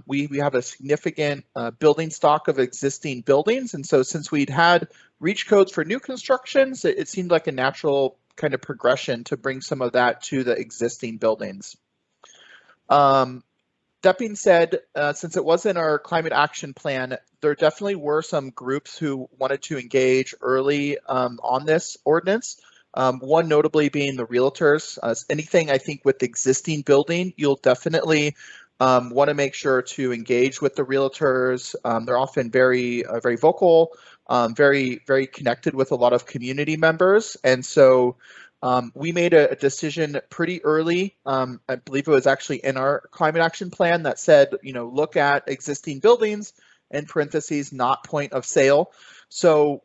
we have a significant building stock of existing buildings. And so since we'd had REACH codes for new constructions, it seemed like a natural kind of progression to bring some of that to the existing buildings. That being said, since it wasn't our climate action plan, there definitely were some groups who wanted to engage early on this ordinance. One notably being the realtors. Anything I think with existing building, you'll definitely want to make sure to engage with the realtors. They're often very vocal, very connected with a lot of community members, and so we made a decision pretty early. I believe it was actually in our climate action plan that said, look at existing buildings, in parentheses, not point of sale. So,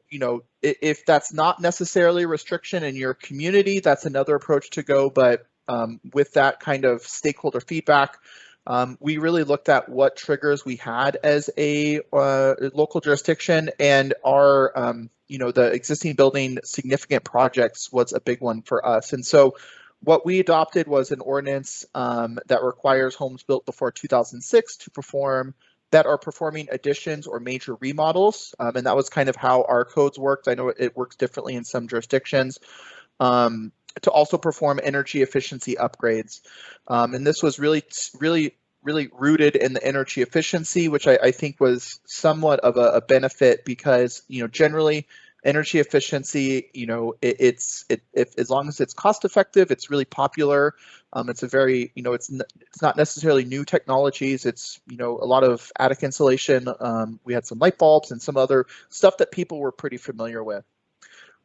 if that's not necessarily a restriction in your community, that's another approach to go. But with that kind of stakeholder feedback, we really looked at what triggers we had as a local jurisdiction, and our, the existing building significant projects was a big one for us. And so what we adopted was an ordinance that requires homes built before 2006 that are performing additions or major remodels. And that was kind of how our codes worked. I know it works differently in some jurisdictions. To also perform energy efficiency upgrades. And this was really rooted in the energy efficiency, which I think was somewhat of a benefit because, generally energy efficiency, as long as it's cost effective, it's really popular. It's a very, it's not necessarily new technologies. It's, a lot of attic insulation. We had some light bulbs and some other stuff that people were pretty familiar with.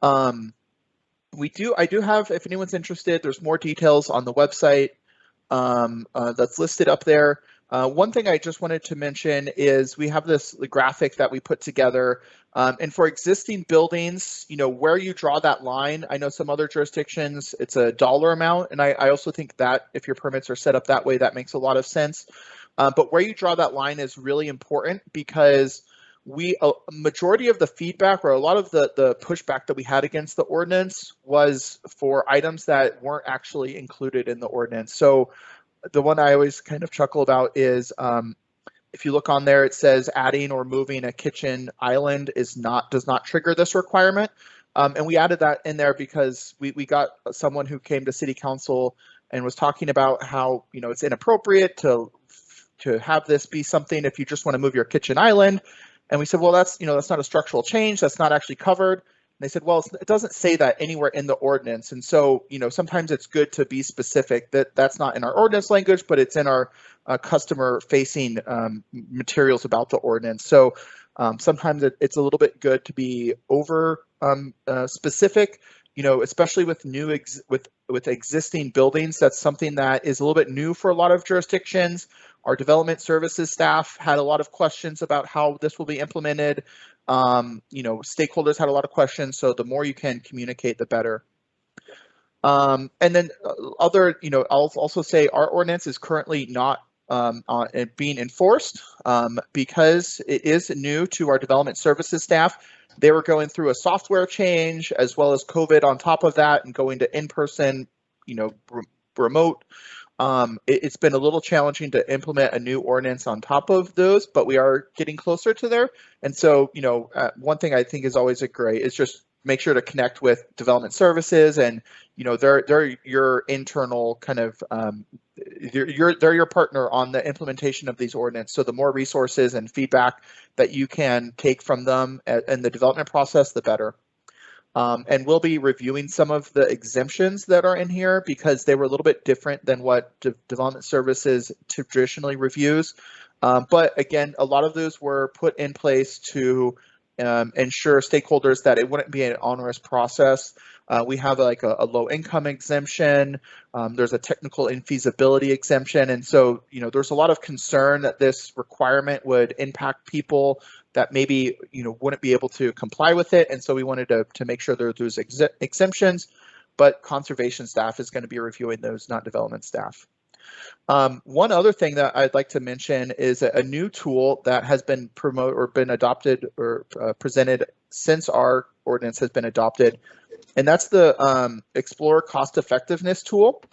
I do have, if anyone's interested, there's more details on the website that's listed up there. One thing I just wanted to mention is we have the graphic that we put together, and for existing buildings, where you draw that line. I know some other jurisdictions, it's a dollar amount, and I also think that if your permits are set up that way, that makes a lot of sense. But where you draw that line is really important because a majority of the feedback or a lot of the pushback that we had against the ordinance was for items that weren't actually included in the ordinance. So the one I always kind of chuckle about is if you look on there, it says adding or moving a kitchen island does not trigger this requirement. And we added that in there because we got someone who came to City Council and was talking about how it's inappropriate to have this be something if you just want to move your kitchen island. And we said, well, that's not a structural change. That's not actually covered. And they said, well, it doesn't say that anywhere in the ordinance. And so, sometimes it's good to be specific that that's not in our ordinance language, but it's in our customer facing materials about the ordinance. So sometimes it's a little bit good to be over specific, especially with with existing buildings. That's something that is a little bit new for a lot of jurisdictions. Our development services staff had a lot of questions about how this will be implemented. Stakeholders had a lot of questions. So the more you can communicate, the better. And then I'll also say our ordinance is currently not being enforced because it is new to our development services staff. They were going through a software change as well as COVID on top of that and going to in-person, remote. It's been a little challenging to implement a new ordinance on top of those, but we are getting closer to there. And so, one thing I think is always great is just make sure to connect with development services, and they're your internal kind of they're your partner on the implementation of these ordinances. So the more resources and feedback that you can take from them in the development process, the better. And we'll be reviewing some of the exemptions that are in here because they were a little bit different than what development services traditionally reviews. But again, a lot of those were put in place to ensure stakeholders that it wouldn't be an onerous process. We have like a low income exemption. There's a technical infeasibility exemption. And so, there's a lot of concern that this requirement would impact people that maybe, wouldn't be able to comply with it. And so we wanted to make sure there are those exemptions, but conservation staff is going to be reviewing those, not development staff. One other thing that I'd like to mention is a new tool that has been promoted or been adopted or presented since our ordinance has been adopted, and that's the Explore Cost Effectiveness tool.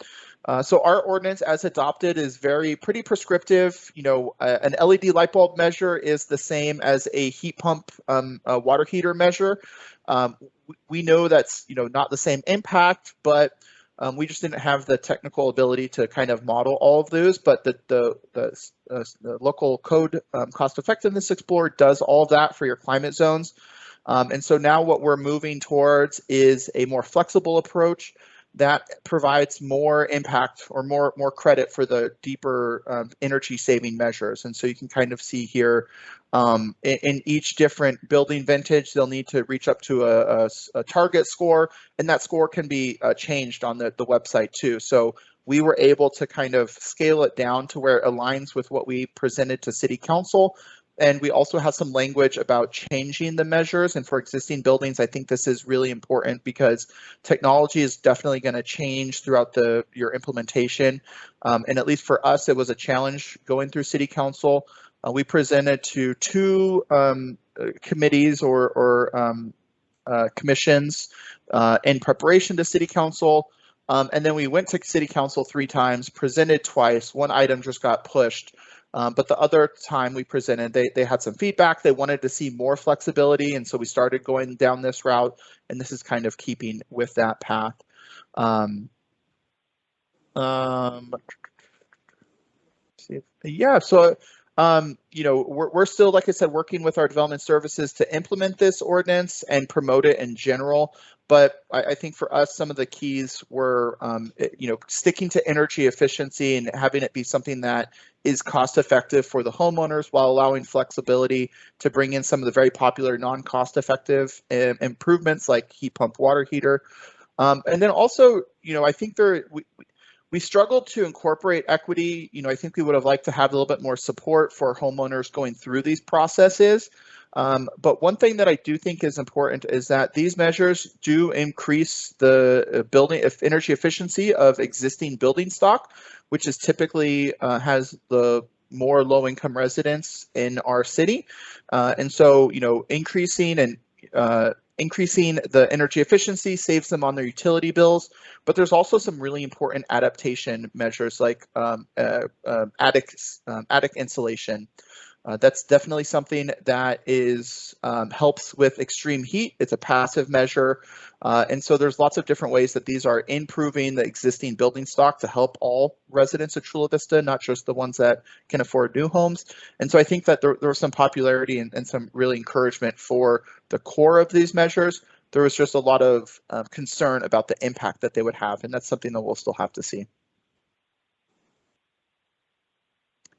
So our ordinance as adopted is pretty prescriptive. An LED light bulb measure is the same as a heat pump water heater measure. We know that's not the same impact, but we just didn't have the technical ability to kind of model all of those. But the local code Cost Effectiveness Explorer does all of that for your climate zones. And so now what we're moving towards is a more flexible approach that provides more impact or more credit for the deeper energy saving measures. And so you can kind of see here in each different building vintage, they'll need to reach up to a target score, and that score can be changed on the website too. So we were able to kind of scale it down to where it aligns with what we presented to City Council. And we also have some language about changing the measures. And for existing buildings, I think this is really important because technology is definitely going to change throughout your implementation. And at least for us, it was a challenge going through City Council. We presented to two committees or commissions in preparation to City Council. And then we went to City Council 3 times, presented twice. One item just got pushed. But the other time we presented, they had some feedback. They wanted to see more flexibility. And so we started going down this route. And this is kind of keeping with that path. Yeah, so, we're still, like I said, working with our development services to implement this ordinance and promote it in general. But I think for us, some of the keys were, sticking to energy efficiency and having it be something that is cost effective for the homeowners while allowing flexibility to bring in some of the very popular non-cost effective improvements like heat pump water heater. And then also, I think we struggled to incorporate equity. I think we would have liked to have a little bit more support for homeowners going through these processes. But one thing that I do think is important is that these measures do increase the building energy efficiency of existing building stock, which is typically has the more low-income residents in our city. And so, increasing the energy efficiency saves them on their utility bills, but there's also some really important adaptation measures like attic insulation. That's definitely something that helps with extreme heat. It's a passive measure. And so there's lots of different ways that these are improving the existing building stock to help all residents of Chula Vista, not just the ones that can afford new homes. And so I think that there was some popularity and some really encouragement for the core of these measures. There was just a lot of concern about the impact that they would have. And that's something that we'll still have to see.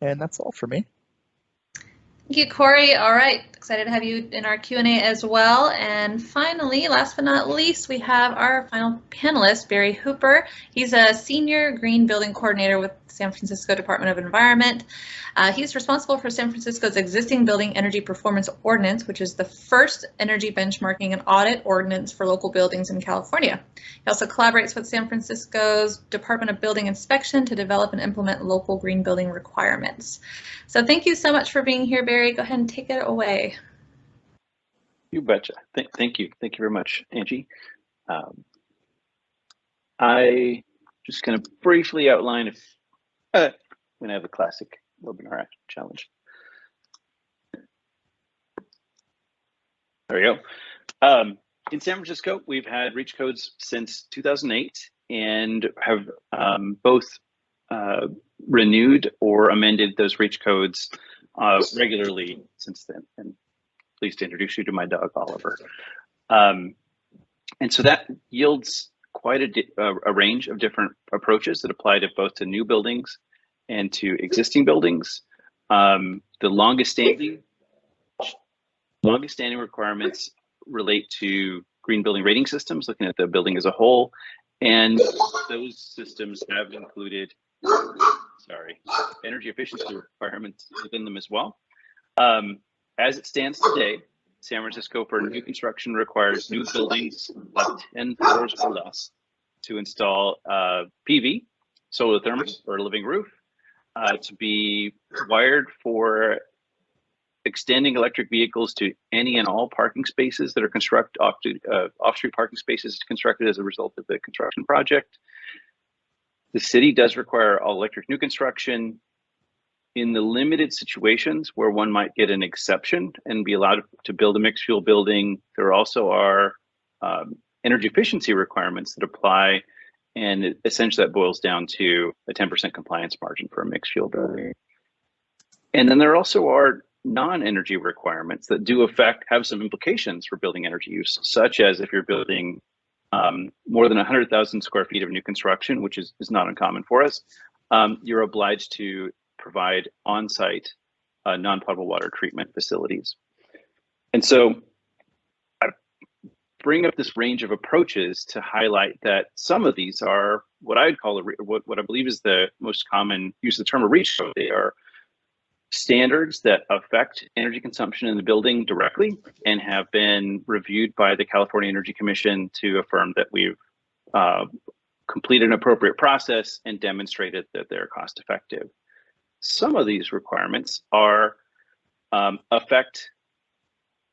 And that's all for me. Thank you, Corey. All right, excited to have you in our Q&A as well. And finally, last but not least, we have our final panelist, Barry Hooper. He's a senior green building coordinator with San Francisco Department of Environment. He's responsible for San Francisco's existing building energy performance ordinance, which is the first energy benchmarking and audit ordinance for local buildings in California. He also collaborates with San Francisco's Department of Building Inspection to develop and implement local green building requirements. So thank you so much for being here, Barry. Go ahead and take it away. You betcha. Thank you. Thank you very much, Angie. I just going to briefly outline We're gonna have the classic webinar challenge. There we go. In San Francisco, we've had reach codes since 2008 and have both renewed or amended those reach codes regularly since then. And pleased to introduce you to my dog, Oliver. And so that yields quite a range of different approaches that apply to both to new buildings and to existing buildings. The longest standing requirements relate to green building rating systems, looking at the building as a whole, and those systems have included, energy efficiency requirements within them as well. As it stands today, San Francisco for new construction requires new buildings of 10 floors or less to install PV, solar thermal, or a living roof, to be wired for extending electric vehicles to any and all parking spaces that are constructed, off-street parking spaces constructed as a result of the construction project. The city does require all electric new construction. In the limited situations where one might get an exception and be allowed to build a mixed fuel building, there also are energy efficiency requirements that apply, and essentially that boils down to a 10% compliance margin for a mixed fuel building. And then there also are non-energy requirements that do have some implications for building energy use, such as if you're building more than 100,000 square feet of new construction, which is not uncommon for us, you're obliged to provide on-site non-potable water treatment facilities. And so I bring up this range of approaches to highlight that some of these are what I'd call what I believe is the most common use of the term a reach code. They are standards that affect energy consumption in the building directly and have been reviewed by the California Energy Commission to affirm that we've completed an appropriate process and demonstrated that they're cost effective. Some of these requirements affect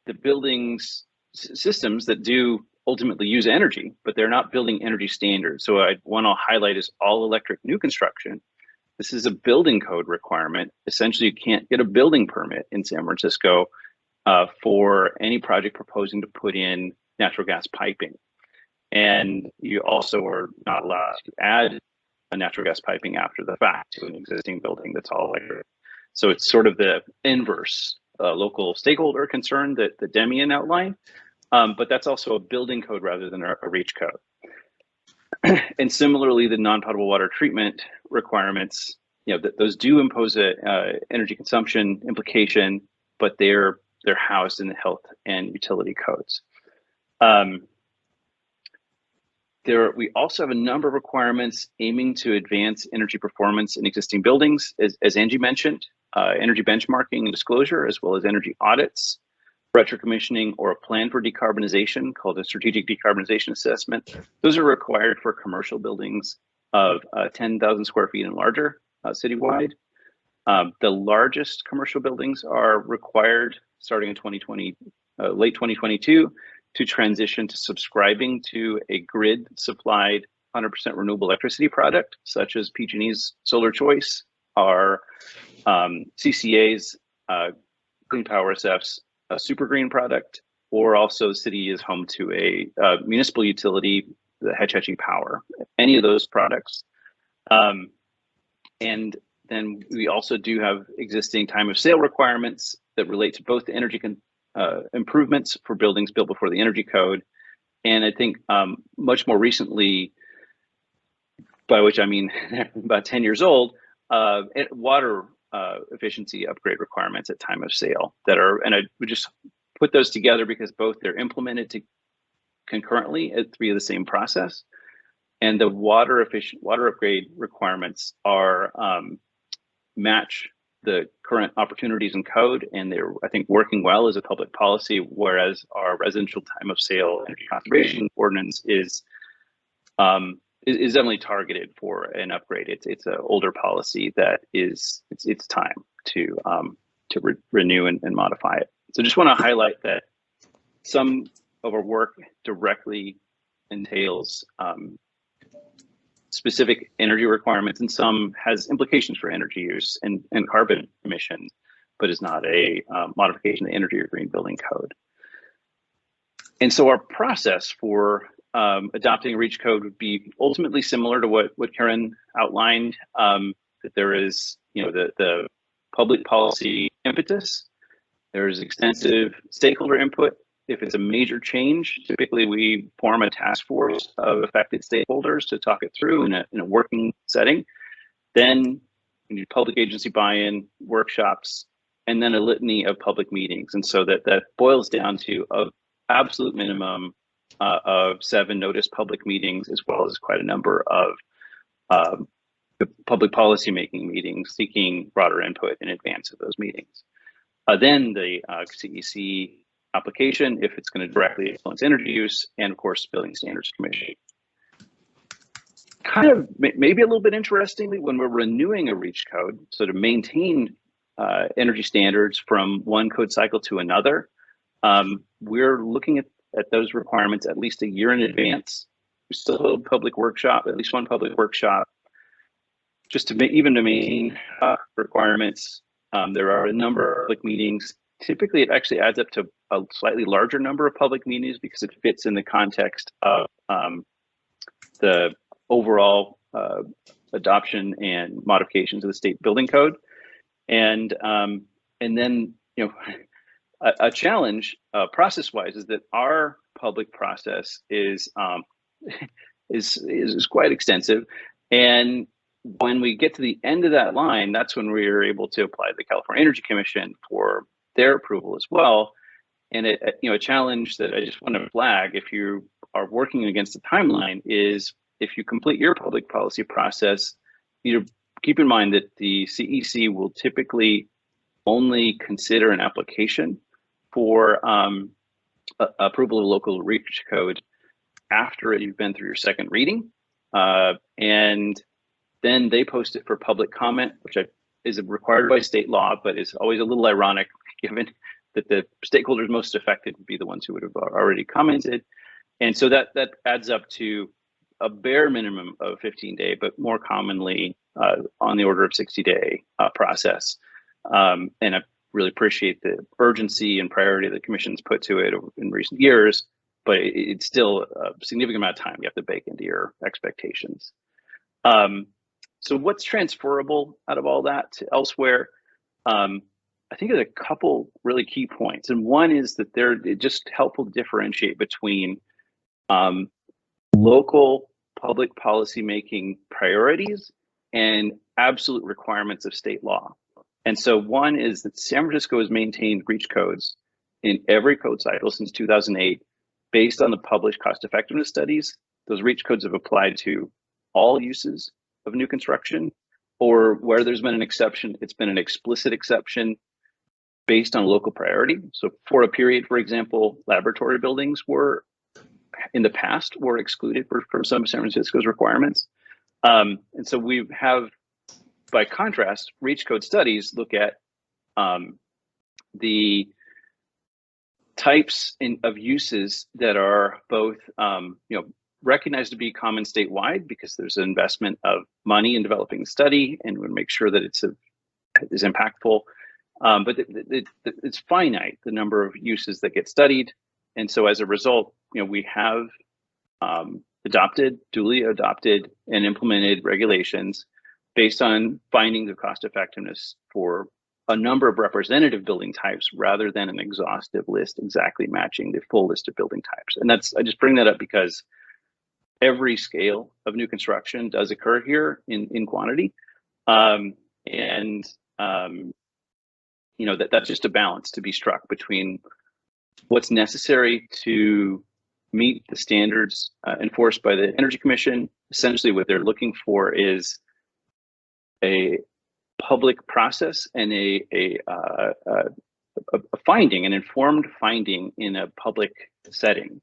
the building's systems that do ultimately use energy, but they're not building energy standards. So one I'll highlight is all electric new construction. This is a building code requirement. Essentially, you can't get a building permit in San Francisco for any project proposing to put in natural gas piping. And you also are not allowed to add a natural gas piping after the fact to an existing building that's all electric. So it's sort of the inverse local stakeholder concern that Demian outlined, but that's also a building code rather than a reach code. And similarly, the non-potable water treatment requirements, those do impose a energy consumption implication, but they're housed in the health and utility codes. We also have a number of requirements aiming to advance energy performance in existing buildings, as Angie mentioned, energy benchmarking and disclosure, as well as energy audits, retrocommissioning, or a plan for decarbonization called a strategic decarbonization assessment. Those are required for commercial buildings of 10,000 square feet and larger citywide. The largest commercial buildings are required starting in late 2022 to transition to subscribing to a grid supplied 100% renewable electricity product, such as PG&E's Solar Choice, our CCA's Clean Power SF's a super green product, or also the city is home to a municipal utility, the Hetch Hetchy Power, any of those products. And then we also do have existing time of sale requirements that relate to both the energy improvements for buildings built before the energy code. And I think much more recently, by which I mean about 10 years old, water efficiency upgrade requirements at time of sale and I would just put those together because both they're implemented concurrently via the same process, and the water upgrade requirements are match the current opportunities in code, and they're, I think, working well as a public policy, whereas our residential time of sale energy conservation ordinance is definitely targeted for an upgrade. It's an older policy that it's time to renew and modify it. So just want to highlight that some of our work directly entails specific energy requirements, and some has implications for energy use and carbon emissions, but is not a modification of the energy or green building code. And so our process for adopting a REACH code would be ultimately similar to what Karen outlined, that there is, the public policy impetus, there's extensive stakeholder input. If it's a major change, typically we form a task force of affected stakeholders to talk it through in a working setting. Then we need public agency buy-in, workshops, and then a litany of public meetings. And so that boils down to an absolute minimum of 7 notice public meetings, as well as quite a number of the public policy making meetings seeking broader input in advance of those meetings. Then the CEC application, if it's going to directly influence energy use, and of course, Building Standards Commission. Kind of maybe a little bit interestingly, when we're renewing a REACH code, so to maintain energy standards from one code cycle to another, we're looking at those requirements at least a year in advance. We still hold public workshop, at least one public workshop, just to maintain requirements. There are a number of public meetings. Typically, it actually adds up to a slightly larger number of public meetings because it fits in the context of the overall adoption and modifications of the state building code. And then, a challenge process-wise is that our public process is quite extensive. And when we get to the end of that line, that's when we are able to apply to the California Energy Commission for their approval as well. And a challenge that I just want to flag, if you are working against the timeline, is if you complete your public policy process, keep in mind that the CEC will typically only consider an application for approval of local REACH code after you've been through your second reading, and then they post it for public comment, which is required by state law, but is always a little ironic given that the stakeholders most affected would be the ones who would have already commented. And so that adds up to a bare minimum of 15-day, but more commonly on the order of 60-day process. And I really appreciate the urgency and priority the Commission's put to it in recent years, but it's still a significant amount of time you have to bake into your expectations. So what's transferable out of all that to elsewhere? I think there's a couple really key points. And one is that it's just helpful to differentiate between local public policy making priorities and absolute requirements of state law. And so one is that San Francisco has maintained REACH codes in every code cycle since 2008 based on the published cost effectiveness studies. Those REACH codes have applied to all uses of new construction, or where there's been an exception, it's been an explicit exception based on local priority. So for a period, for example, laboratory buildings were in the past were excluded from some of San Francisco's requirements. And so we have, by contrast, REACH code studies look at the types of uses that are both recognized to be common statewide, because there's an investment of money in developing the study and we make sure that is impactful. But it's finite, the number of uses that get studied. And so as a result, we have duly adopted and implemented regulations based on findings of cost effectiveness for a number of representative building types rather than an exhaustive list exactly matching the full list of building types. And I just bring that up because every scale of new construction does occur here in quantity. That's just a balance to be struck between what's necessary to meet the standards enforced by the Energy Commission. Essentially what they're looking for is a public process and a finding, an informed finding in a public setting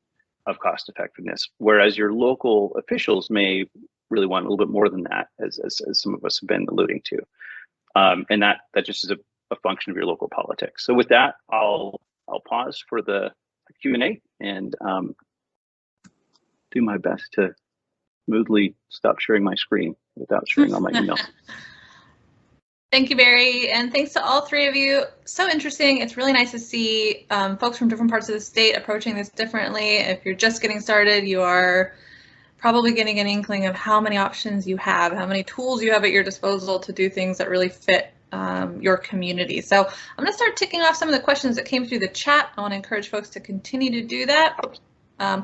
of cost effectiveness, whereas your local officials may really want a little bit more than that, as some of us have been alluding to. And that just is a function of your local politics. So with that, I'll pause for the Q&A and do my best to smoothly stop sharing my screen without sharing all my emails. Thank you, Barry, and thanks to all three of you. So interesting. It's really nice to see folks from different parts of the state approaching this differently. If you're just getting started, you are probably getting an inkling of how many options you have, how many tools you have at your disposal to do things that really fit your community. So I'm going to start ticking off some of the questions that came through the chat. I want to encourage folks to continue to do that.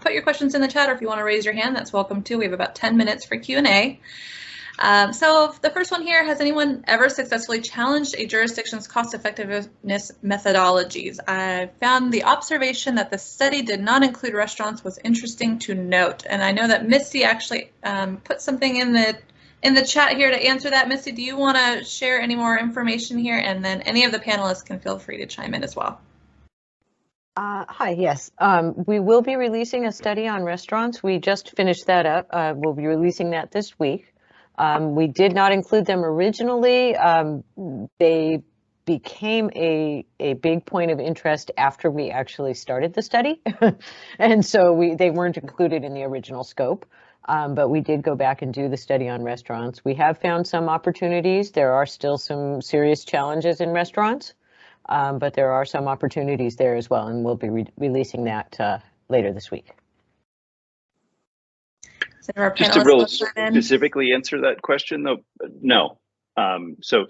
Put your questions in the chat, or if you want to raise your hand, that's welcome too. We have about 10 minutes for Q&A. So the first one here, has anyone ever successfully challenged a jurisdiction's cost effectiveness methodologies? I found the observation that the study did not include restaurants was interesting to note. And I know that Misty actually put something in the chat here to answer that. Misty, do you want to share any more information here? And then any of the panelists can feel free to chime in as well. Hi, yes. We will be releasing a study on restaurants. We just finished that up. We'll be releasing that this week. We did not include them originally. They became a big point of interest after we actually started the study. And so they weren't included in the original scope, but we did go back and do the study on restaurants. We have found some opportunities. There are still some serious challenges in restaurants, but there are some opportunities there as well, and we'll be releasing that later this week. Just to real specifically answer that question, though, no. So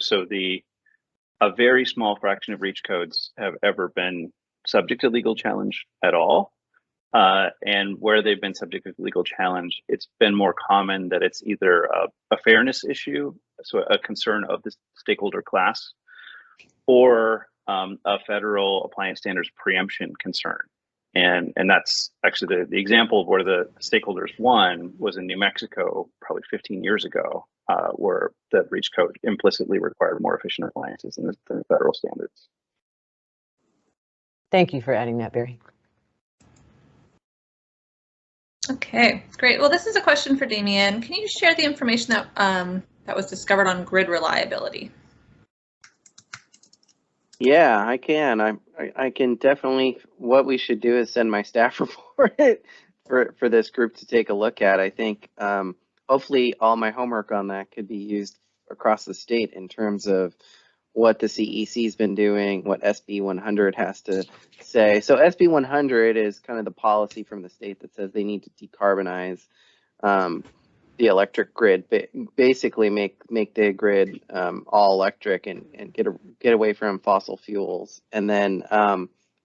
a very small fraction of REACH codes have ever been subject to legal challenge at all. And where they've been subject to legal challenge, it's been more common that it's either a fairness issue, so a concern of the stakeholder class, or a federal appliance standards preemption concern. And that's actually the example of where the stakeholders won was in New Mexico, probably 15 years ago, where the REACH code implicitly required more efficient appliances than the federal standards. Thank you for adding that, Barry. Okay, great. Well, this is a question for Damien. Can you share the information that that was discovered on grid reliability? Yeah, I can. I can definitely. What we should do is send my staff report for this group to take a look at. I think hopefully all my homework on that could be used across the state in terms of what the CEC has been doing, what SB 100 has to say. So SB 100 is kind of the policy from the state that says they need to decarbonize the electric grid, basically make the grid all electric and get away from fossil fuels. And then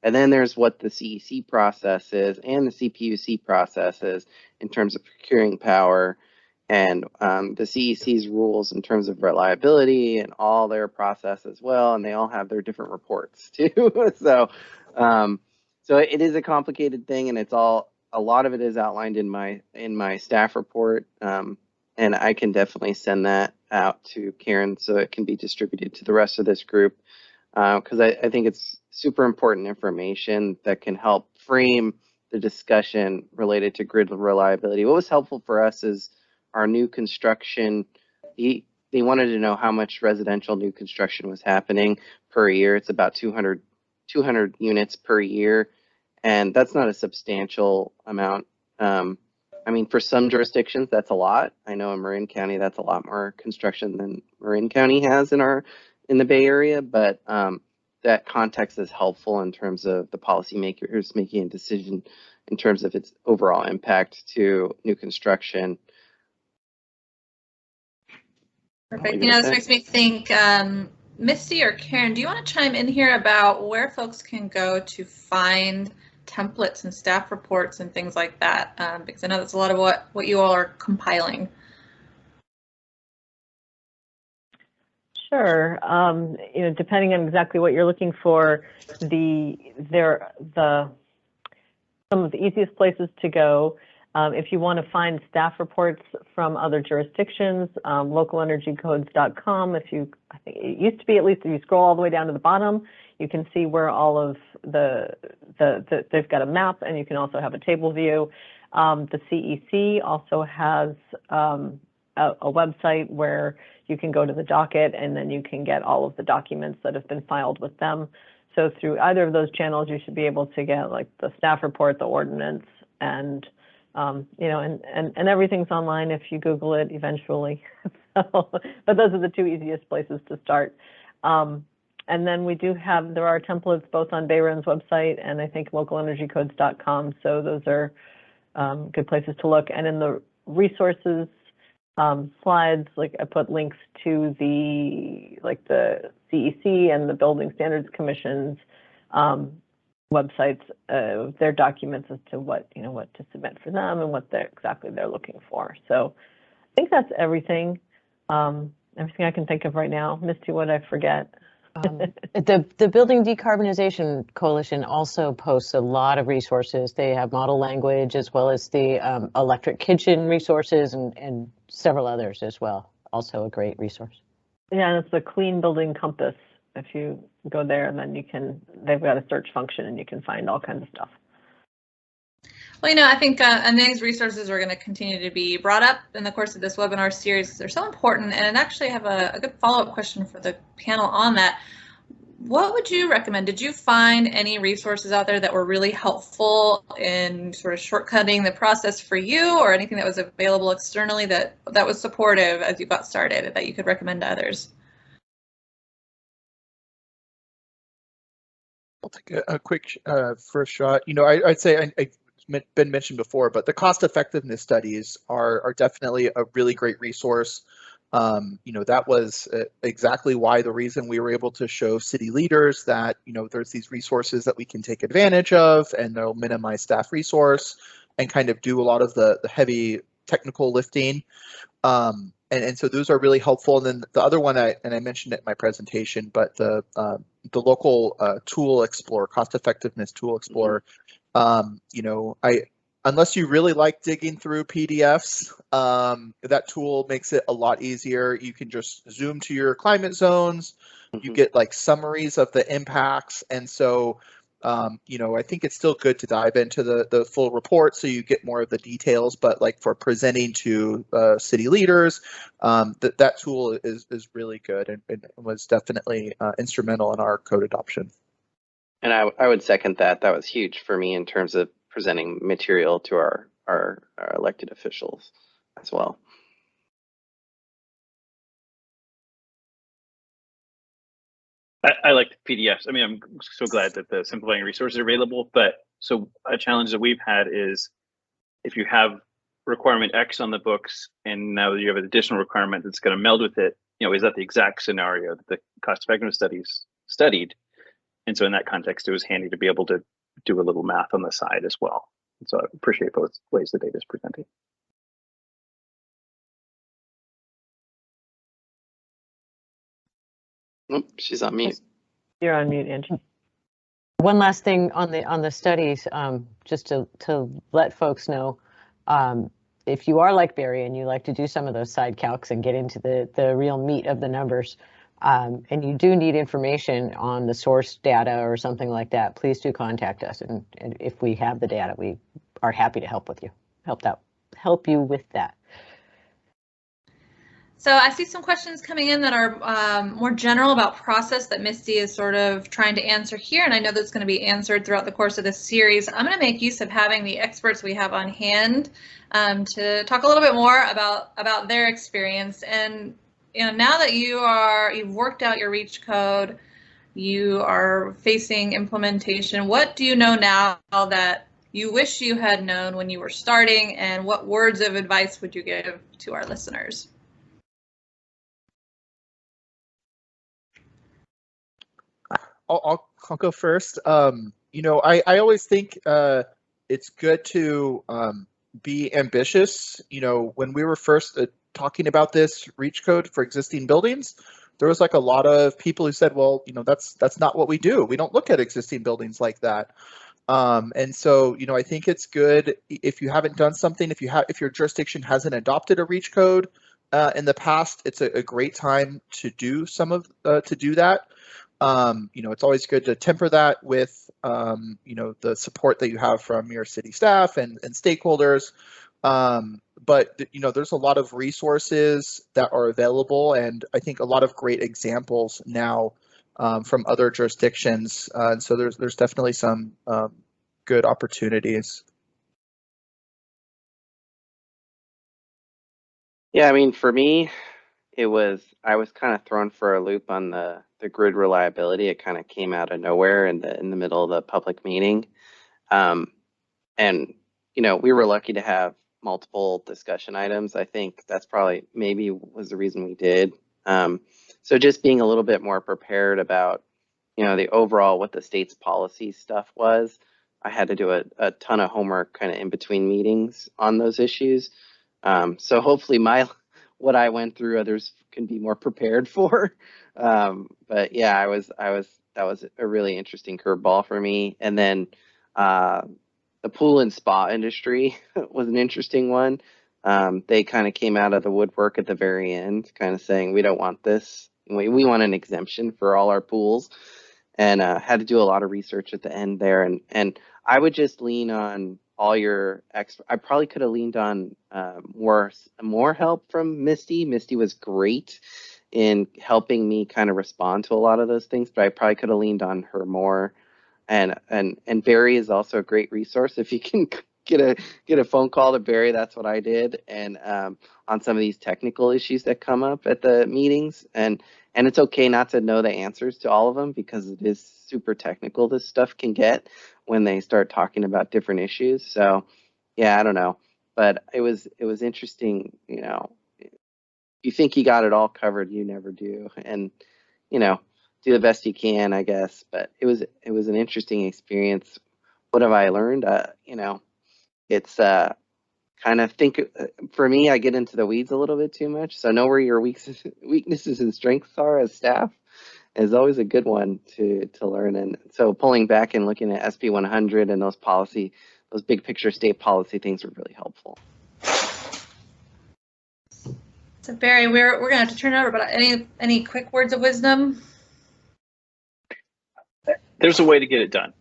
there's what the CEC process is and the CPUC process is in terms of procuring power, and the CEC's rules in terms of reliability and all their process as well. And they all have their different reports too. So it is a complicated thing, and a lot of it is outlined in my staff report, and I can definitely send that out to Karen so it can be distributed to the rest of this group, because I think it's super important information that can help frame the discussion related to grid reliability. What was helpful for us is our new construction. They wanted to know how much residential new construction was happening per year. It's about 200 units per year. And that's not a substantial amount. I mean, for some jurisdictions, that's a lot. I know in Marin County, that's a lot more construction than Marin County has in the Bay Area. But that context is helpful in terms of the policymakers making a decision in terms of its overall impact to new construction. Perfect. This makes me think, Misty or Karen, do you want to chime in here about where folks can go to find templates and staff reports and things like that? Because I know that's a lot of what you all are compiling. Sure. Depending on exactly what you're looking for, some of the easiest places to go. If you want to find staff reports from other jurisdictions, localenergycodes.com. I think it used to be, at least if you scroll all the way down to the bottom, you can see where all of they've got a map, and you can also have a table view. The CEC also has a website where you can go to the docket, and then you can get all of the documents that have been filed with them. So through either of those channels, you should be able to get like the staff report, the ordinance, and You know, and everything's online if you Google it eventually. So, but those are the two easiest places to start. And then we do have, there are templates both on BayREN's website and I think localenergycodes.com. So those are good places to look. And in the resources slides, like I put links to the CEC and the Building Standards Commission's websites, their documents as to what to submit for them and what exactly they're looking for. So I think that's everything. Everything I can think of right now. Misty, what did I forget? The Building Decarbonization Coalition also posts a lot of resources. They have model language as well as the electric kitchen resources and several others as well. Also a great resource. Yeah, and it's the Clean Building Compass. If you go there, and then they've got a search function and you can find all kinds of stuff. Well, you know, I think and these resources are going to continue to be brought up in the course of this webinar series because they're so important. And actually I have a good follow-up question for the panel on that. What would you recommend? Did you find any resources out there that were really helpful in sort of shortcutting the process for you, or anything that was available externally that was supportive as you got started that you could recommend to others? I'll take a quick first shot. You know, I'd say it's been mentioned before, but the cost effectiveness studies are definitely a really great resource. You know, that was exactly why the reason we were able to show city leaders that, you know, there's these resources that we can take advantage of and they'll minimize staff resource and kind of do a lot of the heavy technical lifting. And so those are really helpful. And then the other one, I mentioned it in my presentation, but the local tool explorer, cost effectiveness tool explorer, you know, unless you really like digging through PDFs, that tool makes it a lot easier. You can just zoom to your climate zones. You get like summaries of the impacts. And so, you know, I think it's still good to dive into the full report so you get more of the details, but like for presenting to city leaders, that tool is really good and was definitely instrumental in our code adoption. And I would second that. That was huge for me in terms of presenting material to our elected officials as well. I like the PDFs. I mean, I'm so glad that the simplifying resources are available, but so a challenge that we've had is if you have requirement X on the books and now you have an additional requirement that's going to meld with it, you know, is that the exact scenario that the cost effectiveness studies studied? And so in that context, it was handy to be able to do a little math on the side as well. And so I appreciate both ways the data is presented. Oh, she's on mute. You're on mute, Angie. One last thing on the studies, just to let folks know, if you are like Barry and you like to do some of those side calcs and get into the real meat of the numbers, and you do need information on the source data or something like that, please do contact us. And if we have the data, we are happy to help with you, help you with that. So I see some questions coming in that are more general about process that Misty is sort of trying to answer here, and I know that's going to be answered throughout the course of this series. I'm going to make use of having the experts we have on hand to talk a little bit more about their experience. And you know, now that you've worked out your REACH code, you are facing implementation. What do you know now that you wish you had known when you were starting, and what words of advice would you give to our listeners? I'll go first. You know, I always think it's good to be ambitious. You know, when we were first talking about this REACH code for existing buildings, there was like a lot of people who said, well, you know, that's not what we do. We don't look at existing buildings like that. And so, you know, I think it's good if you haven't done something, if your jurisdiction hasn't adopted a REACH code in the past, it's a great time to do that. You know, it's always good to temper that with, you know, the support that you have from your city staff and stakeholders. But, you know, there's a lot of resources that are available, and I think a lot of great examples now from other jurisdictions. And so there's definitely some good opportunities. Yeah, I mean, for me, I was kind of thrown for a loop on the grid reliability. It kind of came out of nowhere in the middle of the public meeting. And we were lucky to have multiple discussion items. I think that's probably maybe was the reason we did. So just being a little bit more prepared about, the overall what the state's policy stuff was. I had to do a ton of homework kind of in between meetings on those issues. So hopefully what I went through, others can be more prepared for. But yeah, that was a really interesting curveball for me. And then the pool and spa industry was an interesting one. They kind of came out of the woodwork at the very end, kind of saying, we don't want this. We want an exemption for all our pools, and had to do a lot of research at the end there. And I would just lean on all your I probably could have leaned on more help from Misty. Misty was great in helping me kind of respond to a lot of those things, but I probably could have leaned on her more. And Barry is also a great resource. If you can get a phone call to Barry, that's what I did. And on some of these technical issues that come up at the meetings, and it's okay not to know the answers to all of them, because it is super technical. This stuff can get when they start talking about different issues. So yeah, I don't know, but it was interesting. You think you got it all covered, you never do. And do the best you can, I guess. But it was an interesting experience. What have I learned? It's kind of for me, I get into the weeds a little bit too much. So know where your weaknesses and strengths are as staff is always a good one to learn. And so pulling back and looking at SB 100 and those big picture state policy things were really helpful. So Barry, we're gonna have to turn it over, but any quick words of wisdom? There's a way to get it done.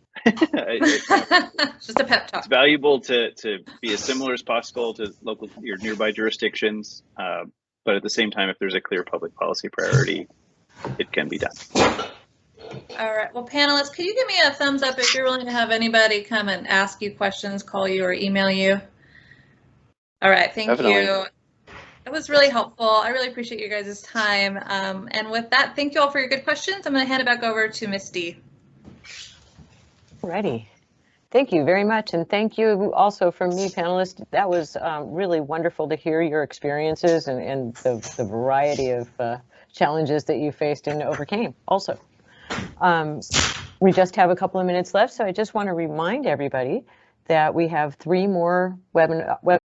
Just a pep talk. It's valuable to be as similar as possible to your nearby jurisdictions, but at the same time, if there's a clear public policy priority, it can be done. All right. Well, panelists, could you give me a thumbs up if you're willing to have anybody come and ask you questions, call you, or email you? All right. Thank you. It was really helpful. I really appreciate you guys' time. And with that, thank you all for your good questions. I'm going to hand it back over to Misty. Alrighty. Thank you very much. And thank you also from me, panelists. That was really wonderful to hear your experiences and the variety of challenges that you faced and overcame also. We just have a couple of minutes left, so I just want to remind everybody that we have 3 more webinars